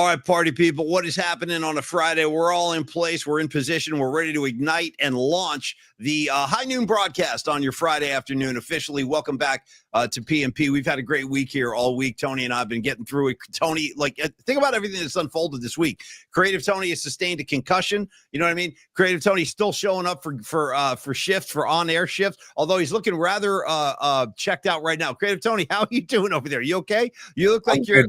right, party people, what is happening on a Friday? We're all in place. We're in position. We're ready to ignite and launch the High Noon broadcast on your Friday afternoon officially. Welcome back to PMP. We've had a great week here all week. Tony and I have been getting through it. Tony, think about everything that's unfolded this week. Creative Tony has sustained a concussion. You know what I mean? Creative Tony's still showing up for shifts, for on-air shifts, although he's looking rather checked out right now. Creative Tony, how are you doing over there? You okay? You look like you're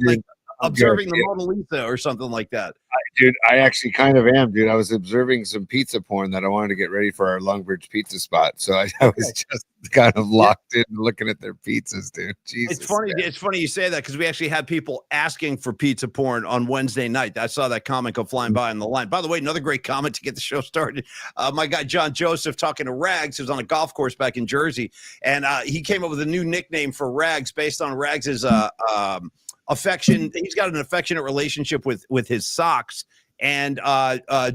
observing the Mona Lisa or something like that. Dude, I actually kind of am, dude. I was observing some pizza porn that I wanted to get ready for our Longbridge pizza spot. So I was just kind of locked in looking at their pizzas, dude. Jesus. It's funny. Man. It's funny you say that because we actually had people asking for pizza porn on Wednesday night. I saw that comment go flying by on the line. By the way, another great comment to get the show started. My guy, John Joseph, talking to Rags, who's on a golf course back in Jersey. And he came up with a new nickname for Rags based on Rags's affection. He's got an affectionate relationship with his socks. And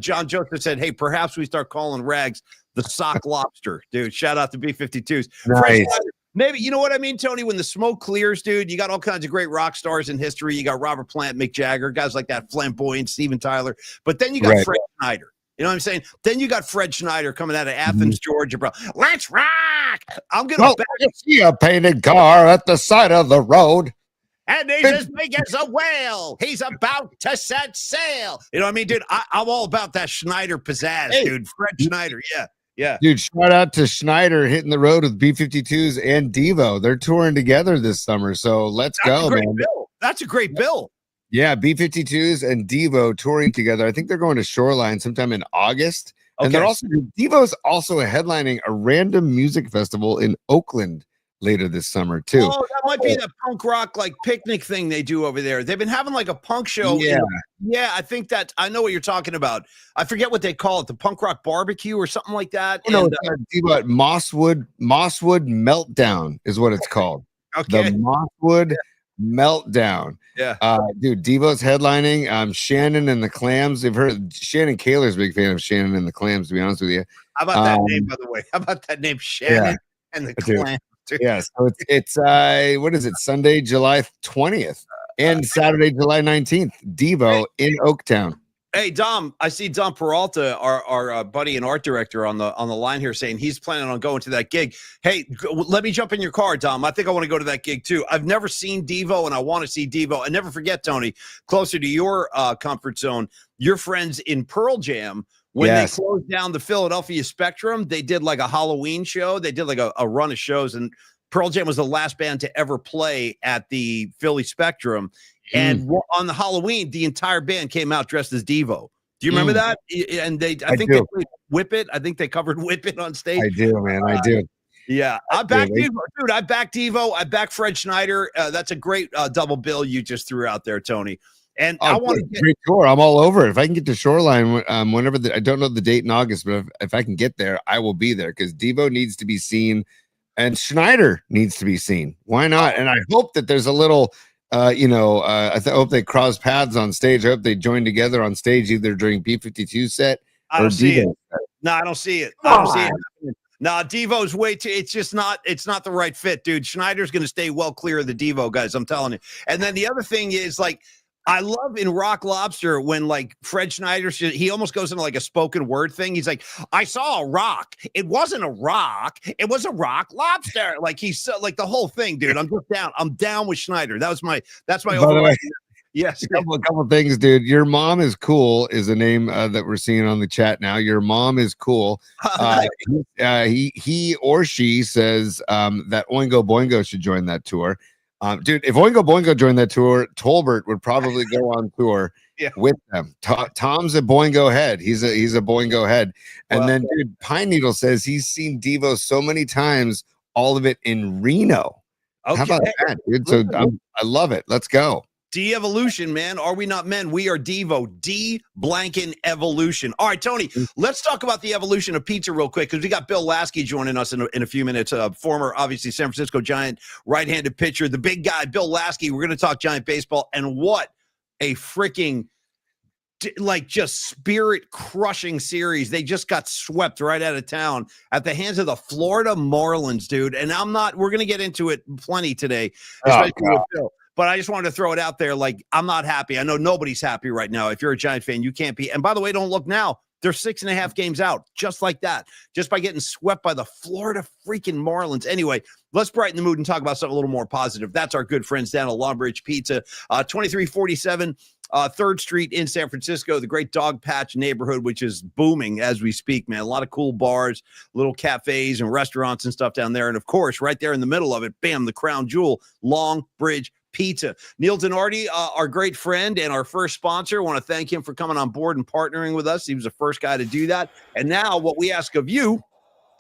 John Joseph said, hey, perhaps we start calling Rags the sock lobster. Dude, shout out to B-52s. Nice. Maybe, you know what I mean, Tony? When the smoke clears, dude, you got all kinds of great rock stars in history. You got Robert Plant, Mick Jagger, guys like that, flamboyant, Steven Tyler. But then you got Fred Schneider. You know what I'm saying? Then you got Fred Schneider coming out of Athens, Georgia, bro. Let's rock! I'm going to see a painted car at the side of the road. And he's as big as a whale. He's about to set sail. You know what I mean, dude? I'm all about that Schneider pizzazz, dude. Fred Schneider, yeah. Dude, shout out to Schneider hitting the road with B-52s and Devo. They're touring together this summer, so let's go, man. That's a great bill. Yeah, B-52s and Devo touring together. I think they're going to Shoreline sometime in August. Okay. And they're also Devo's also headlining a random music festival in Oakland later this summer too. Oh, that might be the punk rock picnic thing they do over there. They've been having a punk show. Yeah, I think that I know what you're talking about. I forget what they call it, the punk rock barbecue or something like that. No, Mosswood Meltdown is what it's called. Okay. The Mosswood Meltdown. Yeah. Dude, Devo's headlining. Shannon and the Clams. They've heard Shannon Kaler's a big fan of Shannon and the Clams, to be honest with you. How about that name, by the way? How about that name, Shannon and the Clams? Yeah, so it's what is it? Sunday, July 20th and Saturday, July 19th. Devo in Oaktown. Hey, Dom, I see Dom Peralta, our buddy and art director on the line here, saying he's planning on going to that gig. Hey, let me jump in your car, Dom. I think I want to go to that gig too. I've never seen Devo, and I want to see Devo. And never forget, Tony, closer to your comfort zone, your friends in Pearl Jam. When they closed down the Philadelphia Spectrum, they did a Halloween show. They did a run of shows, and Pearl Jam was the last band to ever play at the Philly Spectrum. And on the Halloween, the entire band came out dressed as Devo. Do you remember that? And I think they played Whip It. I think they covered Whip It on stage. I do, man. I do. Yeah, I back Devo, dude. I back Devo. I back Fred Schneider. That's a great double bill you just threw out there, Tony. And I want to get great tour. I'm all over it. If I can get to Shoreline, whenever I don't know the date in August, but if I can get there, I will be there because Devo needs to be seen, and Schneider needs to be seen. Why not? And I hope that there's a little, I hope they cross paths on stage. I hope they join together on stage either during B-52 set or Devo. No, I don't see it. I don't see it. No, Devo's way too. It's not the right fit, dude. Schneider's going to stay well clear of the Devo guys. I'm telling you. And then the other thing is I love in Rock Lobster when Fred Schneider, he almost goes into a spoken word thing. He's like, I saw a rock. It wasn't a rock. It was a rock lobster. He's the whole thing, dude. I'm just down. I'm down with Schneider. That's my overall. Yes. A couple things, dude. Your mom is cool is a name that we're seeing on the chat now. Your mom is cool. He or she says that Oingo Boingo should join that tour. Dude, if Oingo Boingo joined that tour, Tolbert would probably go on tour with them. Tom's a Boingo head. He's a Boingo head. And then, dude, Pine Needle says he's seen Devo so many times, all of it in Reno. Okay. How about that, dude? So I love it. Let's go. De-evolution, man. Are we not men? We are Devo. D-blanking evolution. All right, Tony, let's talk about the evolution of pizza real quick because we got Bill Laskey joining us in a few minutes. Former, obviously, San Francisco Giant right-handed pitcher. The big guy, Bill Laskey. We're going to talk Giant baseball. And what a freaking, just spirit-crushing series. They just got swept right out of town at the hands of the Florida Marlins, dude. And we're going to get into it plenty today, especially with Bill. but I just wanted to throw it out there. Like, I'm not happy. I know nobody's happy right now. If you're a Giant fan, you can't be. And by the way, don't look now. They're 6.5 games out, just like that, just by getting swept by the Florida freaking Marlins. Anyway, let's brighten the mood and talk about something a little more positive. That's our good friends down at Longbridge Pizza, 2347 3rd Street in San Francisco, the great Dog Patch neighborhood, which is booming as we speak, man. A lot of cool bars, little cafes and restaurants and stuff down there. And, of course, right there in the middle of it, bam, the crown jewel, Longbridge Pizza. Neil Donardi, our great friend and our first sponsor. I want to thank him for coming on board and partnering with us. He was the first guy to do that. And now what we ask of you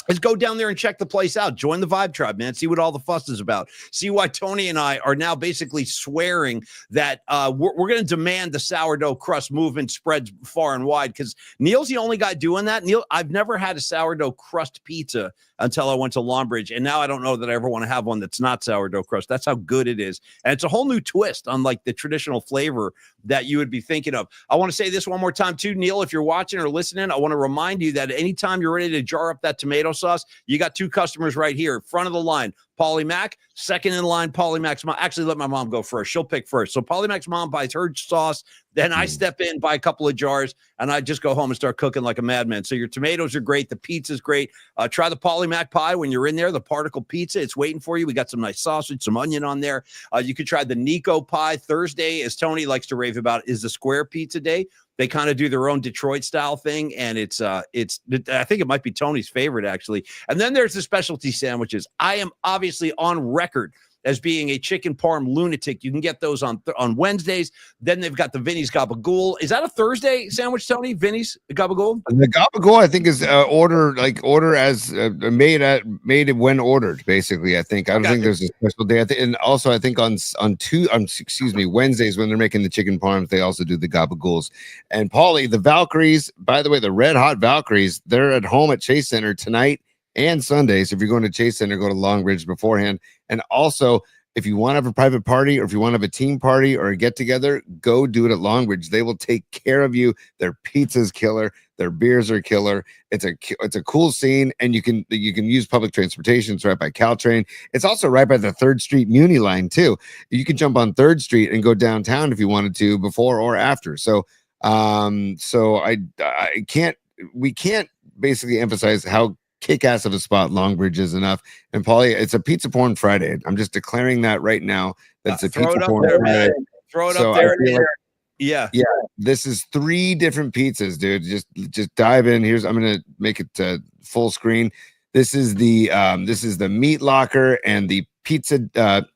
is go down there and check the place out. Join the Vibe Tribe, man. See what all the fuss is about. See why Tony and I are now basically swearing that we're going to demand the sourdough crust movement spreads far and wide, because Neil's the only guy doing that. Neil, I've never had a sourdough crust pizza until I went to Longbridge, and now I don't know that I ever want to have one that's not sourdough crust. That's how good it is. And it's a whole new twist on like the traditional flavor that you would be thinking of. I want to say this one more time too, Neil, if you're watching or listening, I want to remind you that anytime you're ready to jar up that tomato sauce, you got two customers right here, front of the line. Polly Mac, second in line, Polly Mac's mom. Actually, let my mom go first. She'll pick first. So Polly Mac's mom buys her sauce. Then I step in, buy a couple of jars, and I just go home and start cooking like a madman. So your tomatoes are great. The pizza's great. Try the Polly Mac pie when you're in there, the particle pizza. It's waiting for you. We got some nice sausage, some onion on there. You could try the Nico pie. Thursday, as Tony likes to rave about, is the square pizza day. They kind of do their own Detroit style thing. And it's I think it might be Tony's favorite, actually. And then there's the specialty sandwiches. I am obviously on record as being a chicken parm lunatic. You can get those on Wednesdays. Then they've got the Vinny's Gabagool. Is that a Thursday sandwich, Tony? Vinny's Gabagool? The Gabagool, I think, is order as made when ordered. Basically, I think. I don't think there's a special day. And also, I think on Wednesdays when they're making the chicken parms, they also do the Gabagools. And Paulie, the Valkyries. By the way, the Red Hot Valkyries. They're at home at Chase Center tonight and Sunday. So if you're going to Chase Center, go to Longbridge beforehand. And also, if you want to have a private party, or if you want to have a team party or a get together, go do it at Longbridge. They will take care of you. Their pizza's killer. Their beers are killer. It's a cool scene, and you can use public transportation. It's right by Caltrain. It's also right by the 3rd Street Muni line too. You can jump on 3rd Street and go downtown if you wanted to, before or after. So we can't basically emphasize how kick-ass of a spot Longbridge is enough. And Paulie, it's a Pizza Porn Friday. I'm just declaring that right now. That's a Pizza Porn Friday. Throw it up there. Like, yeah. This is 3 different pizzas, dude. Just dive in. I'm gonna make it full screen. This is the meat locker and the pizza.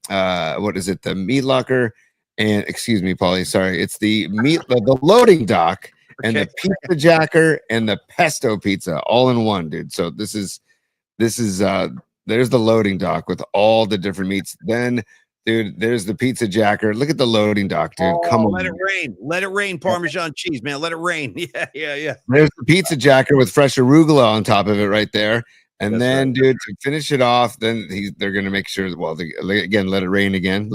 What is it? The meat locker and excuse me, Paulie. Sorry, it's the loading dock. And the pizza jacker and the pesto pizza all in one, dude. So this is there's the loading dock with all the different meats. Then, dude, there's the pizza jacker. Look at the loading dock, dude. Come on. Let it rain Parmesan cheese, man. Let it rain. Yeah. There's the pizza jacker with fresh arugula on top of it right there. And then, dude, to finish it off, then they're gonna make sure. Well, again, let it rain again.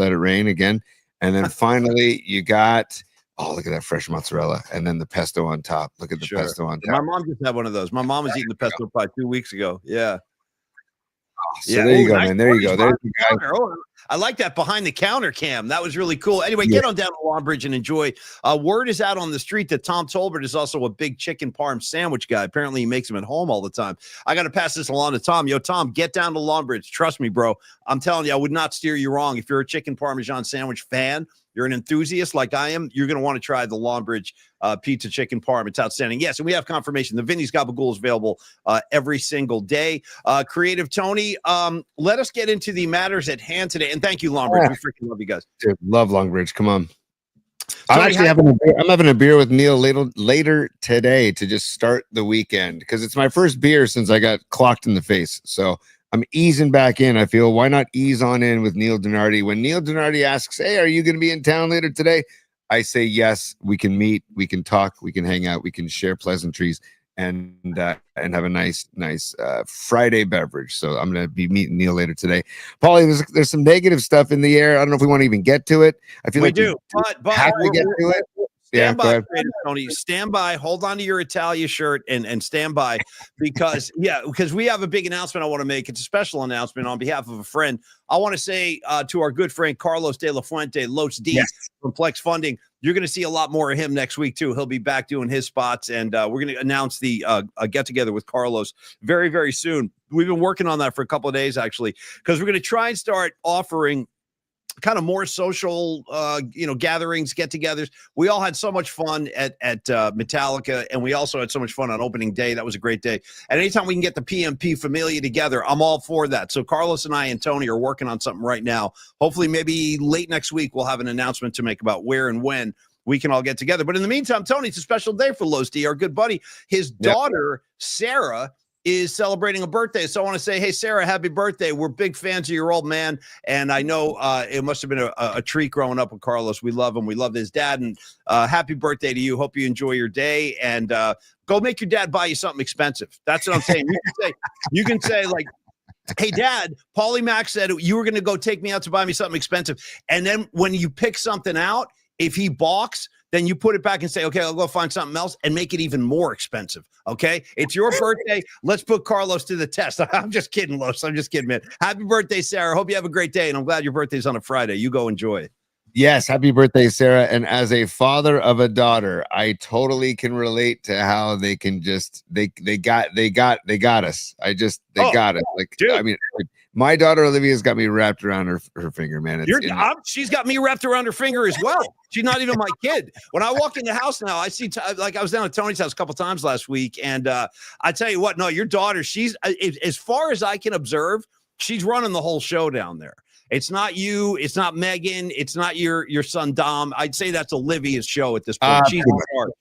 And then finally, you got. Oh, look at that fresh mozzarella. And then the pesto on top. Look at the pesto on top. My mom just had one of those. My mom was eating the pesto pie 2 weeks ago. Yeah. So there you go, man. There you go. There's the guy. Oh, I like that behind the counter cam. That was really cool. Anyway, get on down to Longbridge and enjoy. Word is out on the street that Tom Tolbert is also a big chicken parm sandwich guy. Apparently, he makes them at home all the time. I got to pass this along to Tom. Yo, Tom, get down to Longbridge. Trust me, bro. I'm telling you, I would not steer you wrong. If you're a chicken parmesan sandwich fan, you're an enthusiast like I am, you're going to want to try the Longbridge pizza chicken parm. It's outstanding. Yes, and we have confirmation. The Vinny's Gabagool is available every single day. Creative Tony, let us get into the matters at hand today. And thank you, Longbridge. We freaking love you guys. Dude, love Longbridge. Come on. I'm actually having a beer with Neil later today to just start the weekend, because it's my first beer since I got clocked in the face. So I'm easing back in. I feel, why not ease on in with Neil Donardi? When Neil Donardi asks, hey, are you going to be in town later today? I say, yes, we can meet, we can talk, we can hang out, we can share pleasantries and have a nice Friday beverage. So I'm going to be meeting Neil later today. Paulie, there's some negative stuff in the air. I don't know if we want to even get to it. I feel we like do, but have to get to it. Stand by, Tony. Stand by. Hold on to your Italia shirt and stand by because we have a big announcement I want to make. It's a special announcement on behalf of a friend. I want to say to our good friend Carlos De La Fuente, Los D from Plex Funding, you're going to see a lot more of him next week too. He'll be back doing his spots, and we're going to announce the get together with Carlos very, very soon. We've been working on that for a couple of days actually, because we're going to try and start offering kind of more social, gatherings, get-togethers. We all had so much fun at Metallica, and we also had so much fun on opening day. That was a great day. And anytime we can get the PMP Familia together, I'm all for that. So Carlos and I and Tony are working on something right now. Hopefully, maybe late next week, we'll have an announcement to make about where and when we can all get together. But in the meantime, Tony, it's a special day for Los D, our good buddy. His daughter, Sarah, is celebrating a birthday. So I want to say, hey, Sarah, happy birthday. We're big fans of your old man. And I know it must have been a treat growing up with Carlos. We love him. We love his dad. And happy birthday to you. Hope you enjoy your day. And go make your dad buy you something expensive. That's what I'm saying. You can say like, hey, Dad, Paulie Mack said you were going to go take me out to buy me something expensive. And then when you pick something out, if he balks, then you put it back and say, okay, I'll go find something else and make it even more expensive. Okay. It's your birthday. Let's put Carlos to the test. I'm just kidding, Los. I'm just kidding, man. Happy birthday, Sarah. Hope you have a great day. And I'm glad your birthday's on a Friday. You go enjoy it. Yes. Happy birthday, Sarah. And as a father of a daughter, I totally can relate to how they can just, they got us. They got us. Like, dude. I mean, my daughter Olivia's got me wrapped around her finger, man. She's got me wrapped around her finger as well. She's not even my kid. When I walk in the house now, I see like I was down at Tony's house a couple times last week, and I tell you what, no, your daughter, she's as far as I can observe, she's running the whole show down there. It's not you, it's not Megan, it's not your son Dom. I'd say that's Olivia's show at this point. She's in charge.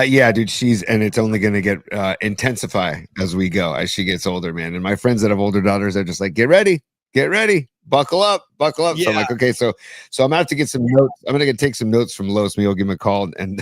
Yeah, dude, and it's only going to get intensify as we go, as she gets older, man. And my friends that have older daughters are just like, get ready, buckle up. Yeah. So I'm like, okay, so I'm gonna have to get some notes. I'm gonna take some notes from Los. Maybe I'll give him a call and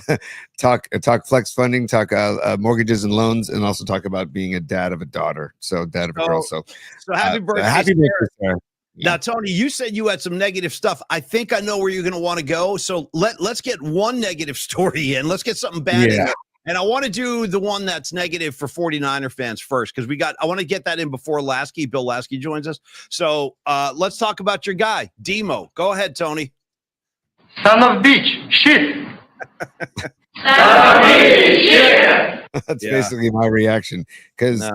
talk flex funding, talk mortgages and loans, and also talk about being a dad of a daughter. So dad of a girl. So happy birthday, Sarah. Now, Tony, you said you had some negative stuff. I think I know where you're going to want to go. So let's get one negative story in. Let's get something bad in. And I want to do the one that's negative for 49er fans first, because I want to get that in before Laskey. Bill Laskey joins us. So let's talk about your guy, Demo. Go ahead, Tony. Son of bitch, shit. That's basically my reaction, because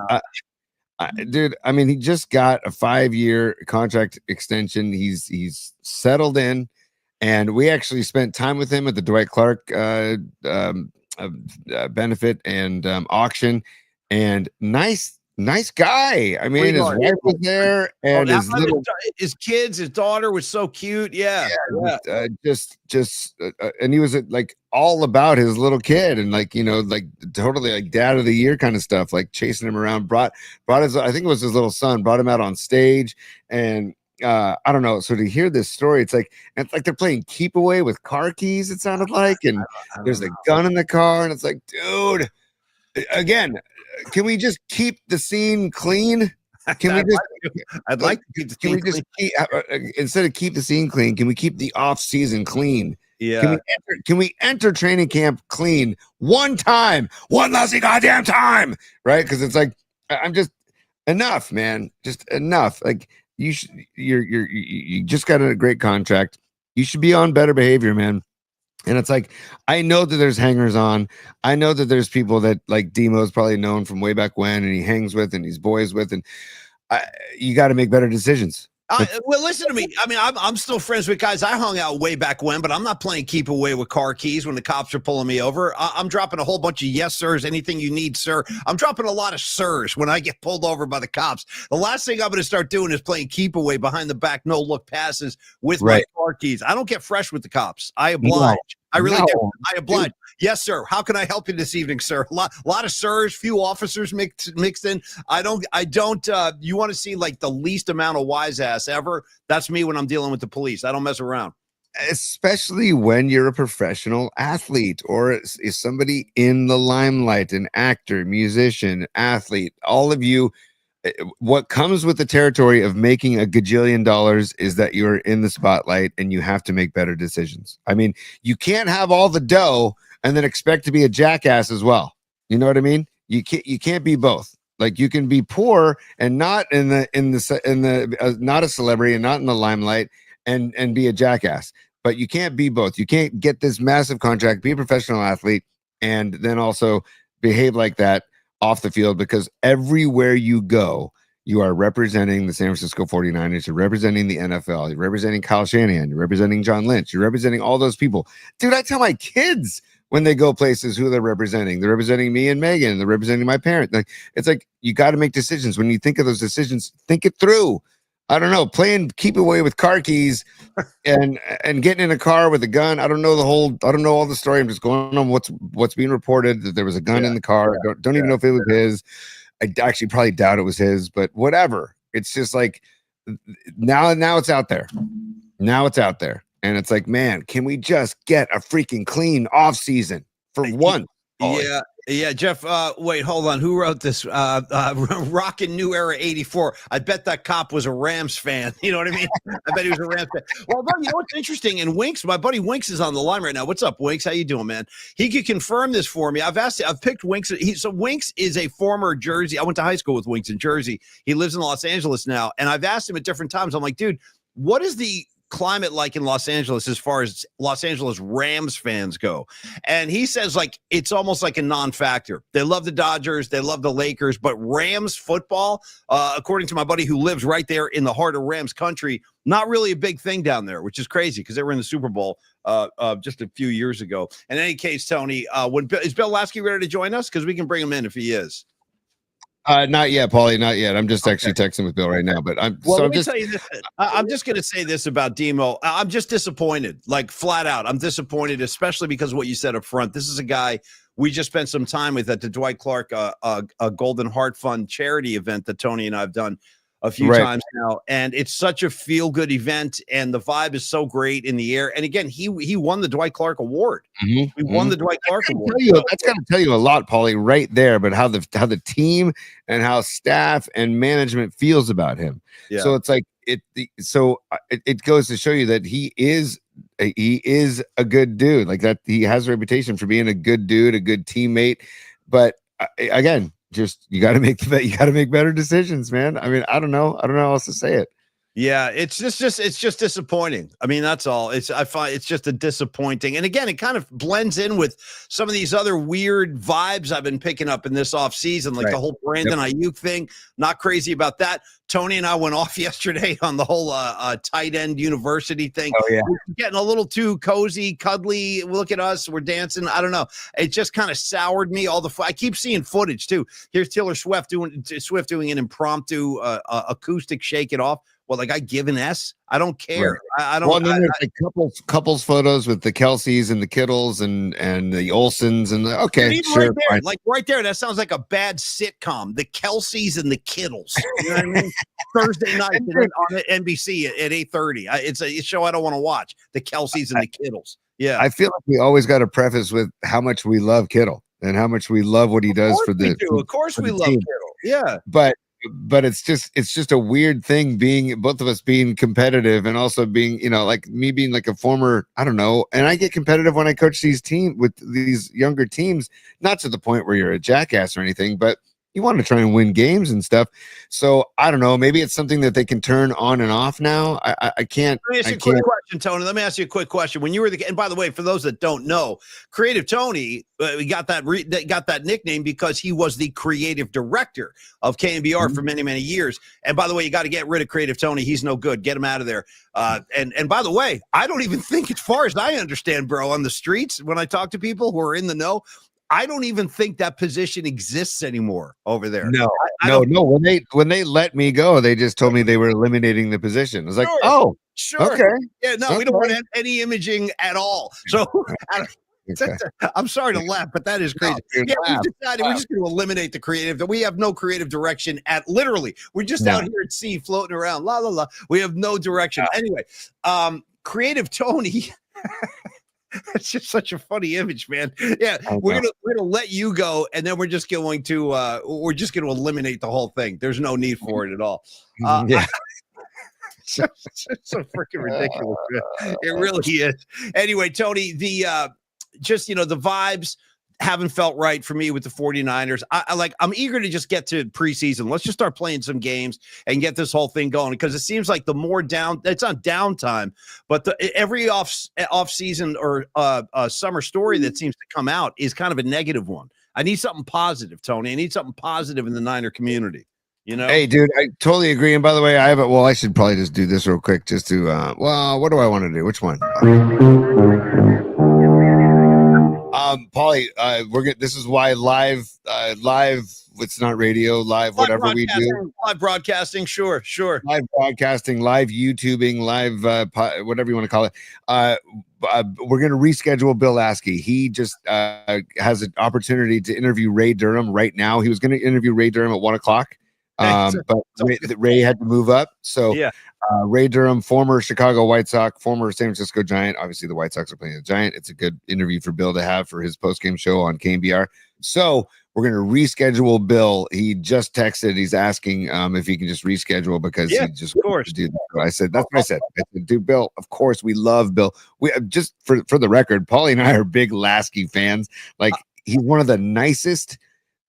dude, I mean, he just got a 5-year contract extension. He's settled in, and we actually spent time with him at the Dwight Clark benefit and auction. And nice guy. I mean, his wife was there, and his kids, his daughter was so cute. And he was like all about his little kid, and like totally like dad of the year kind of stuff, like chasing him around. Brought his, I think it was his little son, brought him out on stage, and I don't know. So to hear this story, it's like they're playing keep away with car keys. It sounded like, and there's a gun in the car, and it's like, dude, again. Can we just keep the scene clean? I'd like to keep the scene clean. Instead of keep the scene clean, can we keep the off-season clean? Yeah. Can we enter training camp clean one lasting goddamn time? Right? Because it's like, I'm just enough, man. Just enough. Like you just got a great contract. You should be on better behavior, man. And it's like, I know that there's hangers on. I know that there's people that like Demo's probably known from way back when, and he hangs with and he's boys with, and you got to make better decisions. Well, listen to me. I mean, I'm still friends with guys I hung out way back when, but I'm not playing keep away with car keys when the cops are pulling me over. I'm dropping a whole bunch of yes, sirs, anything you need, sir. I'm dropping a lot of sirs when I get pulled over by the cops. The last thing I'm going to start doing is playing keep away behind the back, no look passes with my car keys. I don't get fresh with the cops. I oblige. I really do. I oblige. Yes, sir. How can I help you this evening, sir? A lot of sirs, few officers mixed in. I don't. You want to see like the least amount of wise ass ever? That's me when I'm dealing with the police. I don't mess around. Especially when you're a professional athlete or is somebody in the limelight, an actor, musician, athlete. All of you, what comes with the territory of making a gajillion dollars is that you're in the spotlight and you have to make better decisions. I mean, you can't have all the dough and then expect to be a jackass as well. You know what I mean? You can't be both. Like, you can be poor and not not a celebrity and not in the limelight and be a jackass. But you can't be both. You can't get this massive contract, be a professional athlete, and then also behave like that off the field, because everywhere you go, you are representing the San Francisco 49ers, you're representing the NFL, you're representing Kyle Shanahan, you're representing John Lynch, you're representing all those people. Dude, I tell my kids when they go places who they're representing. They're representing me and Megan, they're representing my parents. Like, it's like, you got to make decisions. When you think of those decisions, think it through. I don't know, playing keep away with car keys and getting in a car with a gun. I don't know all the story. I'm just going on what's being reported, that there was a gun in the car. Don't even know if it was his. I actually probably doubt it was his, but whatever. It's just like, now it's out there. Now it's out there. And it's like, man, can we just get a freaking clean off season for once? Yeah, Jeff, wait, hold on. Who wrote this? Rockin' New Era 84. I bet that cop was a Rams fan. You know what I mean? I bet he was a Rams fan. Well, bro, you know what's interesting? And Winks, my buddy Winks is on the line right now. What's up, Winks? How you doing, man? He could confirm this for me. I've picked Winks. So Winks is a former Jersey. I went to high school with Winks in Jersey. He lives in Los Angeles now. And I've asked him at different times. I'm like, dude, what is the climate like in Los Angeles as far as Los Angeles Rams fans go? And he says, like, it's almost like a non-factor. They love the Dodgers, they love the Lakers, but Rams football, according to my buddy who lives right there in the heart of Rams country, not really a big thing down there, which is crazy because they were in the Super Bowl just a few years ago. In any case, Tony, is Bill Laskey ready to join us? Because we can bring him in if he is. Not yet, Paulie, not yet. I'm just actually texting with Bill right now, but I'm tell you this. I'm just going to say this about Demo. I'm just disappointed, like flat out. I'm disappointed, especially because of what you said up front. This is a guy we just spent some time with at the Dwight Clark a Golden Heart Fund charity event that Tony and I have done a few times now, and it's such a feel-good event, and the vibe is so great in the air. And again, he won the Dwight Clark Award. He won the Dwight Clark Award. That's got to tell you a lot, Paulie, right there. But how the team and how staff and management feels about him. Yeah. So it's like it goes to show you that he is a good dude. Like that, he has a reputation for being a good dude, a good teammate. But again, just you got to make better decisions, man. I mean, I don't know how else to say it. Yeah, it's just disappointing. I mean, that's all. I find it's just a disappointing. And again, it kind of blends in with some of these other weird vibes I've been picking up in this offseason, like the whole Brandon Ayuk thing. Not crazy about that. Tony and I went off yesterday on the whole tight end university thing. Oh, yeah. We're getting a little too cozy, cuddly. Look at us. We're dancing. I don't know. It just kind of soured me. I keep seeing footage, too. Here's Taylor Swift doing an impromptu acoustic Shake It Off. Well, like I give an S. I don't care. Right. I don't. Well, then there's like couples photos with the Kelseys and the Kittles and the Olsons and sure, right there. That sounds like a bad sitcom. The Kelseys and the Kittles. You know what I mean? Thursday night on NBC at 8:30. It's a show I don't want to watch. The Kelseys and the Kittles. Yeah, I feel like we always got to preface with how much we love Kittle and how much we love what he does for the. Of course, we love Kittle. Yeah, but it's just a weird thing being both of us being competitive and also being, like me being like a former, I don't know. And I get competitive when I coach these younger teams, not to the point where you're a jackass or anything, but you want to try and win games and stuff. So I don't know. Maybe it's something that they can turn on and off now. I can't. Let me ask you a quick question, Tony. Let me ask you a quick question. When you were and by the way, for those that don't know, Creative Tony, we got that nickname because he was the creative director of K&BR for many, many years. And by the way, you got to get rid of Creative Tony. He's no good. Get him out of there. And by the way, I don't even think, as far as I understand, bro, on the streets, when I talk to people who are in the know, I don't even think that position exists anymore over there. No. When they let me go, they just told me they were eliminating the position. I was like, sure. Okay. Yeah, no, we don't want any imaging at all. So I'm sorry to laugh, but that is crazy. We decided we're just going to eliminate the creative. We have no creative direction literally. We're just out here at sea floating around. La la la. We have no direction. Anyway, Creative Tony. That's just such a funny image, man. Yeah, we're gonna let you go, and then we're just going to eliminate the whole thing. There's no need for it at all. Yeah. It's so freaking ridiculous, man. It really is. Anyway, Tony, the the vibes haven't felt right for me with the 49ers. I'm eager to just get to preseason. Let's just start playing some games and get this whole thing going, because it seems like the more it's not downtime, but every off season or summer story that seems to come out is kind of a negative one. I need something positive, Tony. I need something positive in the Niner community. Hey, dude, I totally agree. And by the way, I should probably just do this real quick just to, what do I want to do? Which one? Paulie, this is why live, it's not radio, live, whatever we do. Live broadcasting. Sure. Live broadcasting, live YouTubing, live, whatever you want to call it. We're going to reschedule Bill Laskey. He just has an opportunity to interview Ray Durham right now. He was going to interview Ray Durham at 1:00. But Ray had to move up. So Ray Durham, former Chicago White Sox, former San Francisco Giant. Obviously, the White Sox are playing the Giant. It's a good interview for Bill to have for his postgame show on K&BR. So we're going to reschedule Bill. He just texted. He's asking if he can just reschedule because he just wants to do that. So I said, that's what I said. I said, dude, Bill, of course, we love Bill. We just for the record, Paulie and I are big Laskey fans. Like, he's one of the nicest,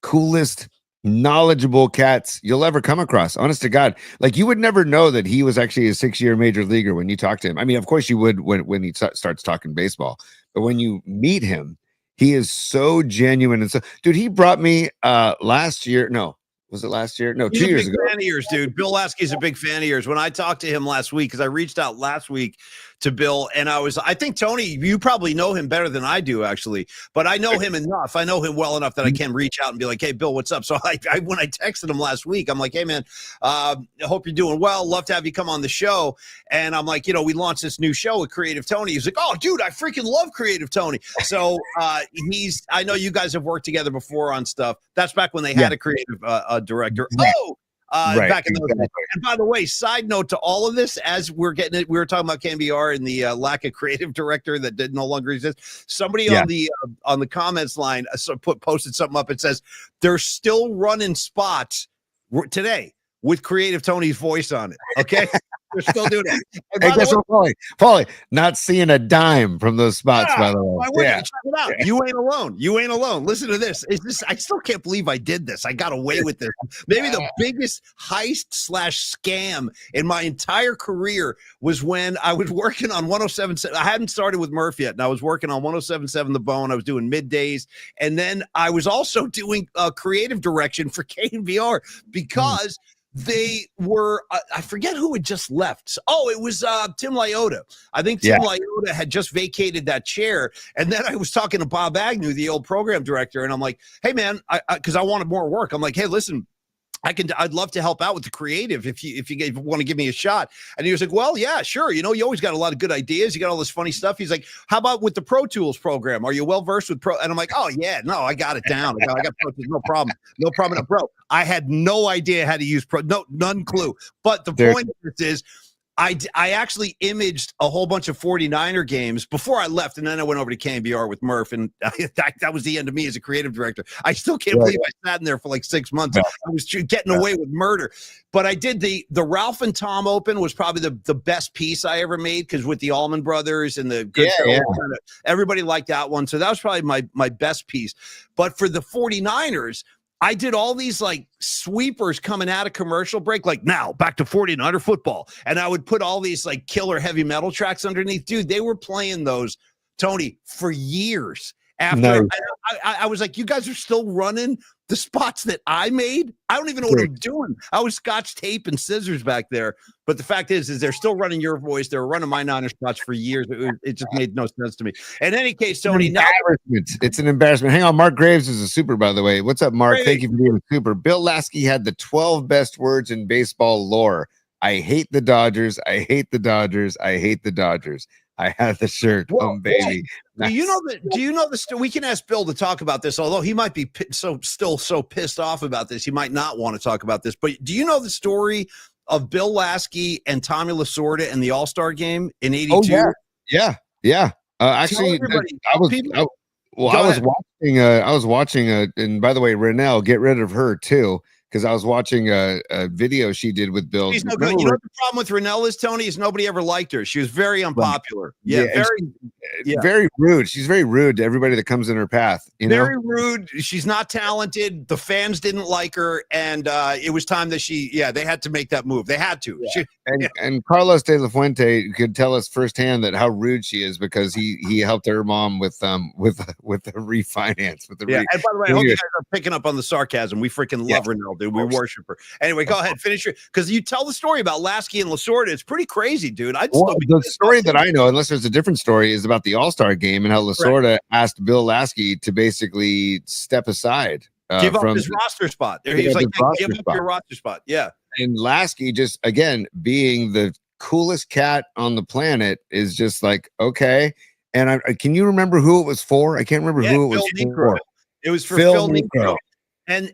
coolest, knowledgeable cats you'll ever come across. Honest to God, like, you would never know that he was actually a 6-year major leaguer when you talk to him. I mean, of course you would when he starts talking baseball, but when you meet him, he is so genuine. And so, dude, he brought me last year. No, was it last year? No, He's 2 years ago. Fan of yours, dude. Bill Laskey's a big fan of yours. When I talked to him last week, because I reached out last week to Bill, and I think, Tony, you probably know him better than I do, actually, but I know him enough. I know him well enough that I can reach out and be like, hey, Bill, what's up? So when I texted him last week, I'm like, hey, man, I hope you're doing well. Love to have you come on the show. And I'm like, we launched this new show with Creative Tony. He's like, oh, dude, I freaking love Creative Tony. So I know you guys have worked together before on stuff. That's back when they had a creative director. Back in those days. And by the way, side note to all of this, as we're getting it, we were talking about K&BR and the lack of creative director that no longer exists. Somebody on the comments line posted something up. It says they're still running spots today with Creative Tony's voice on it. Okay. They're still doing it. Hey, guess what, Paulie, not seeing a dime from those spots, by the way. Check it out. You ain't alone. You ain't alone. Listen to this. I still can't believe I did this. I got away with this. Maybe the biggest heist/scam in my entire career was when I was working on 107.7. I hadn't started with Murph yet, and I was working on 107.7 The Bone. I was doing middays, and then I was also doing creative direction for K&BR because they were, I forget who had just left. Oh, it was Tim Lyotta. I think Tim Lyotta had just vacated that chair. And then I was talking to Bob Agnew, the old program director, and I'm like, hey, man, because I wanted more work. I'm like, hey, listen, I'd love to help out with the creative if you want to give me a shot. And he was like, well, yeah, sure. You always got a lot of good ideas. You got all this funny stuff. He's like, how about with the Pro Tools program? Are you well versed with Pro? And I'm like, oh yeah, no, I got it down. I got Pro Tools, no problem. No problem. Bro, I had no idea how to use Pro, none clue. But the point of this is, I actually imaged a whole bunch of 49er games before I left, and then I went over to K&BR with Murph, and that was the end of me as a creative director. I still can't believe I sat in there for like 6 months. I was getting away with murder. But I did the Ralph and Tom Open was probably the best piece I ever made, because with the Allman Brothers and the good everybody liked that one. So that was probably my best piece. But for the 49ers, I did all these like sweepers coming out of commercial break, like now back to 49er football. And I would put all these like killer heavy metal tracks underneath. Dude, they were playing those, Tony, for years. After I was like, you guys are still running the spots that I made? I don't even know what I'm doing. I was scotch tape and scissors back there. But the fact is they're still running your voice. They're running my Niner spots for years. It just made no sense to me. In any case, Tony, it's an embarrassment. Hang on. Mark Graves is a super, by the way. What's up, Mark? Thank you for being a super. Bill Laskey had the 12 best words in baseball lore. I hate the Dodgers. I hate the Dodgers. I hate the Dodgers. I have the shirt, baby. Do you know the we can ask Bill to talk about this, although he might be still so pissed off about this. He might not want to talk about this. But do you know the story of Bill Laskey and Tommy Lasorda in the All-Star game in '82? Oh, yeah. Actually, everybody, I was people, I was watching and by the way, Renelle, get rid of her too, because I was watching a video she did with Bill. she's no good. You know what the problem with Renelle is, Tony, is nobody ever liked her. She was very unpopular. Yeah, very rude. She's very rude to everybody that comes in her path. Very rude. She's not talented. The fans didn't like her, and it was time that they had to make that move. They had to. Yeah. And Carlos De La Fuente could tell us firsthand that how rude she is, because he helped her mom with the refinance. And by the way, I hope you guys are picking up on the sarcasm. We freaking love Renelle, dude. We worship her. Anyway, go ahead, finish your, because you tell the story about Laskey and Lasorda. It's pretty crazy, dude. The story that I know, unless there's a different story, is about the All-Star game and how Lasorda asked Bill Laskey to basically step aside, give up his roster spot. He was like, give up your roster spot. Yeah. And Laskey, just again being the coolest cat on the planet, is just like, okay. And can you remember who it was for? I can't remember who it was for. It was for Phil Niekro. And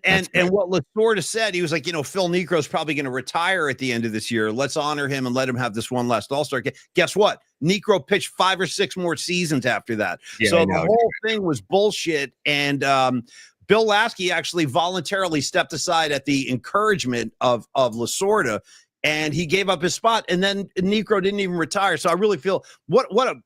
what Lasorda said, he was like, Phil Niekro's probably going to retire at the end of this year. Let's honor him and let him have this one last All-Star game. Guess what? Niekro pitched 5 or 6 more seasons after that. So the whole thing was bullshit. And Bill Laskey actually voluntarily stepped aside at the encouragement of Lasorda, and he gave up his spot, and then Niekro didn't even retire. So I really feel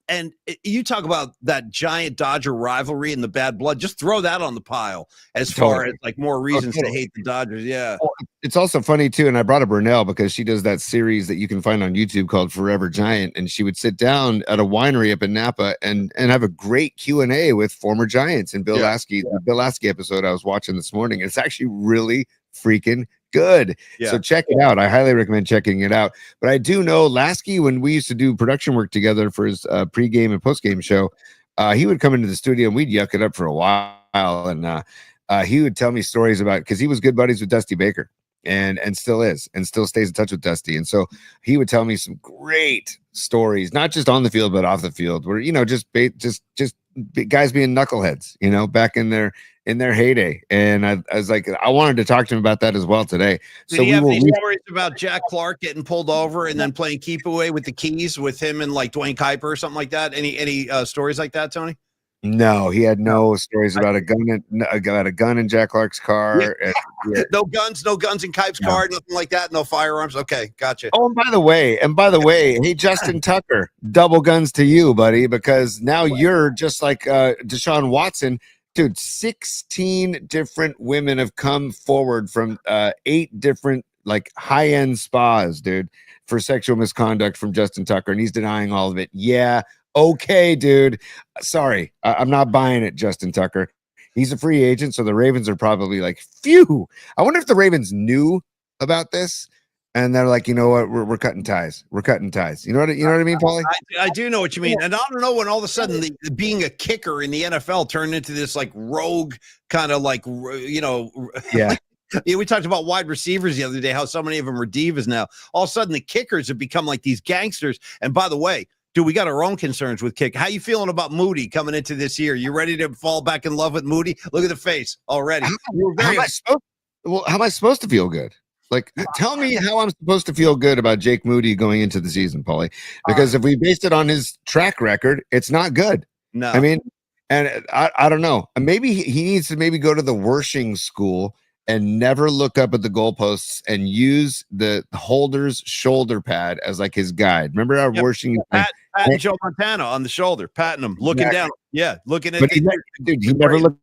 and you talk about that giant Dodger rivalry and the bad blood. Just throw that on the pile as far as like more reasons to hate the Dodgers. Yeah. Well, it's also funny too. And I brought up Burnell because she does that series that you can find on YouTube called Forever Giant. And she would sit down at a winery up in Napa and have a great Q&A with former Giants. And Bill Laskey, the Bill Laskey episode I was watching this morning, it's actually really freaking good. So check it out. I highly recommend checking it out. But I do know Laskey, when we used to do production work together for his pregame and postgame show, he would come into the studio and we'd yuck it up for a while. And he would tell me stories about, because he was good buddies with Dusty Baker and still is, and still stays in touch with Dusty. And so he would tell me some great stories, not just on the field, but off the field, where, just guys being knuckleheads, back in their heyday. And I was like, I wanted to talk to him about that as well today. Did you have any stories about Jack Clark getting pulled over and then playing keep away with the keys with him and like Dwayne Kuiper or something like that? Any stories like that, Tony? No, he had no stories about a gun in Jack Clark's car. No guns in Kipe's car, nothing like that. No firearms. Okay, gotcha. Oh, and by the way, hey, Justin Tucker, double guns to you, buddy, because now you're just like Deshaun Watson. Dude, 16 different women have come forward from 8 different like high-end spas, dude, for sexual misconduct from Justin Tucker, and he's denying all of it. Yeah, okay, dude. Sorry, I'm not buying it, Justin Tucker. He's a free agent, so the Ravens are probably like, phew. I wonder if the Ravens knew about this. And they're like, you know what? We're cutting ties. We're cutting ties. You know what I mean, Paulie? I do know what you mean. And I don't know when all of a sudden being a kicker in the NFL turned into this like rogue kind of like, yeah. We talked about wide receivers the other day, how so many of them are divas now. All of a sudden the kickers have become like these gangsters. And by the way, dude, we got our own concerns with kick. How you feeling about Moody coming into this year? You ready to fall back in love with Moody? Look at the face already. How am I supposed to feel good? Like, tell me how I'm supposed to feel good about Jake Moody going into the season, Paulie. Because if we based it on his track record, it's not good. No. I mean, and I don't know. Maybe he needs to maybe go to the Wershing school and never look up at the goalposts and use the holder's shoulder pad as like his guide. Remember how Wershing? Patting Joe Montana on the shoulder, patting him, looking down. Yeah, looking at he never looked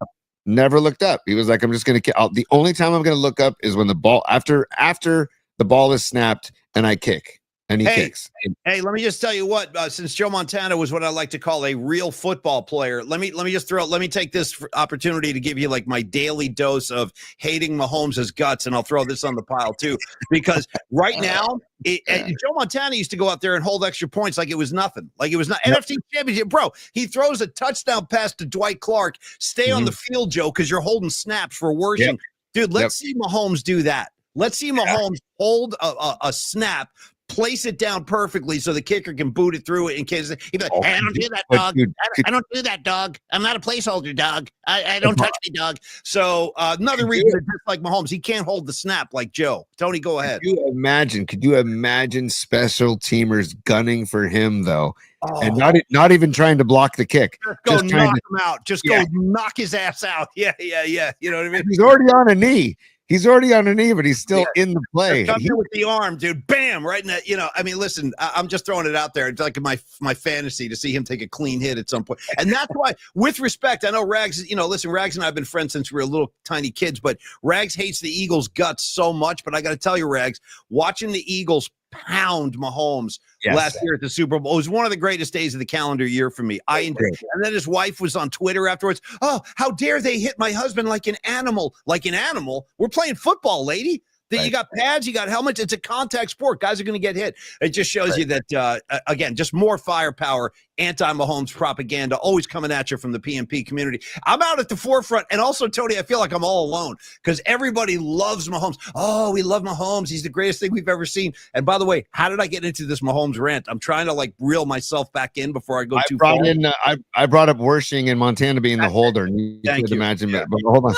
up. Never looked up. He was like, I'm just going to the only time I'm going to look up is when the ball after the ball is snapped and I kick and he kicks. Hey, let me just tell you what, since Joe Montana was what I like to call a real football player, let me take this opportunity to give you like my daily dose of hating Mahomes' guts. And I'll throw this on the pile too, because right now Joe Montana used to go out there and hold extra points like it was nothing. Like it was not NFC Championship, bro. He throws a touchdown pass to Dwight Clark. Stay on the field, Joe, because you're holding snaps for Wershing. Dude, let's see Mahomes do that. Let's see Mahomes hold a snap, place it down perfectly so the kicker can boot it through it in case he'd be like, hey, I don't do that, But dog. dude, I don't do that, dog. I'm not a placeholder, dog. I don't touch me, dog. So another reason that just like Mahomes, he can't hold the snap like Joe. Tony, go ahead. Could you imagine special teamers gunning for him though? And Oh, not even trying to block the kick. go Just trying knock to, him out. Just go knock his ass out. Yeah. You know what I mean? he's already on a knee. He's already on a knee, but he's still in the play. Come in with the arm, dude. Bam! Right in that. You know, I mean, listen, I'm just throwing it out there. It's like my fantasy to see him take a clean hit at some point. And that's why, with respect, I know Rags. You know, listen, Rags and I have been friends since we were little tiny kids. But Rags hates the Eagles' guts so much. But I got to tell you, Rags, watching the Eagles pound Mahomes last year at the Super Bowl, it was one of the greatest days of the calendar year for me. I enjoyed it. And then his wife was on Twitter afterwards. Oh, how dare they hit my husband like an animal? Like an animal? We're playing football, lady. That you got pads, you got helmets. It's a contact sport. Guys are going to get hit. It just shows you that, again, just more firepower, anti-Mahomes propaganda always coming at you from the PMP community. I'm out at the forefront. And also, Tony, I feel like I'm all alone because everybody loves Mahomes. Oh, we love Mahomes. He's the greatest thing we've ever seen. And by the way, how did I get into this Mahomes rant? I'm trying to like reel myself back in before I go too far. I brought up Wershing and Montana being the holder. You could imagine that. But hold on.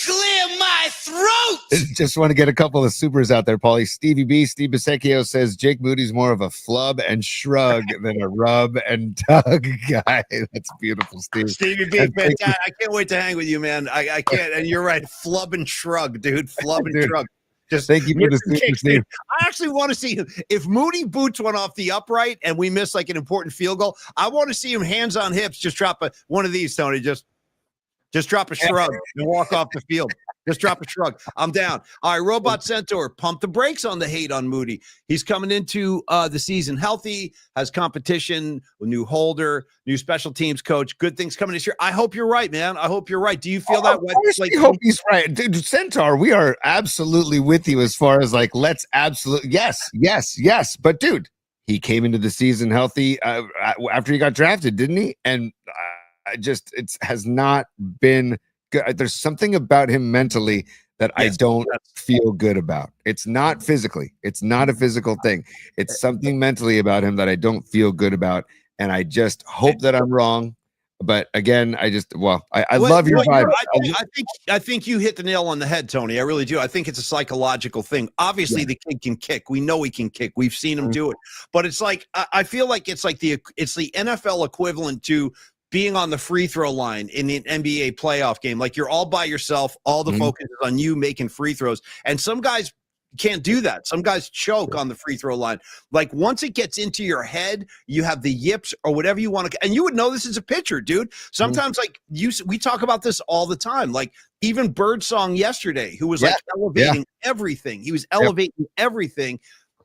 Clear my throat. Just want to get a couple of supers out there, Paulie. Stevie B, Steve Bisecchio says Jake Moody's more of a flub and shrug than a rub and tug guy. That's beautiful, Steve. Stevie B, fantastic. I can't wait to hang with you, man. I can't. And you're right. Flub and shrug, dude. Flub and shrug. Just thank you for the super, Steve. I actually want to see him. If Moody boots one off the upright and we miss like an important field goal, I want to see him hands on hips. Just drop one of these, Tony. Just drop a shrug and walk off the field. Just drop a shrug. I'm down. All right, Robot Centaur, pump the brakes on the hate on Moody. He's coming into the season healthy, has competition, a new holder, new special teams coach. Good things coming this year. I hope you're right, man. I hope you're right. Do you feel that way? I hope he's right. Dude, Centaur, we are absolutely with you as far as like, let's absolutely, yes. But dude, he came into the season healthy after he got drafted, didn't he? And it has not been good. There's something about him mentally that I don't feel good about. It's not physically. It's not a physical thing. It's something mentally about him that I don't feel good about. And I just hope that I'm wrong. But again, I love your vibe. I think you hit the nail on the head, Tony. I really do. I think it's a psychological thing. Obviously, the kid can kick. We know he can kick. We've seen him do it. But it's like I feel like it's like the NFL equivalent to being on the free throw line in the NBA playoff game. Like you're all by yourself. All the focus is on you making free throws. And some guys can't do that. Some guys choke on the free throw line. Like once it gets into your head, you have the yips or whatever you want to. And you would know this as a pitcher, dude. Sometimes like we talk about this all the time. Like even Birdsong yesterday, who was like elevating everything. He was elevating everything.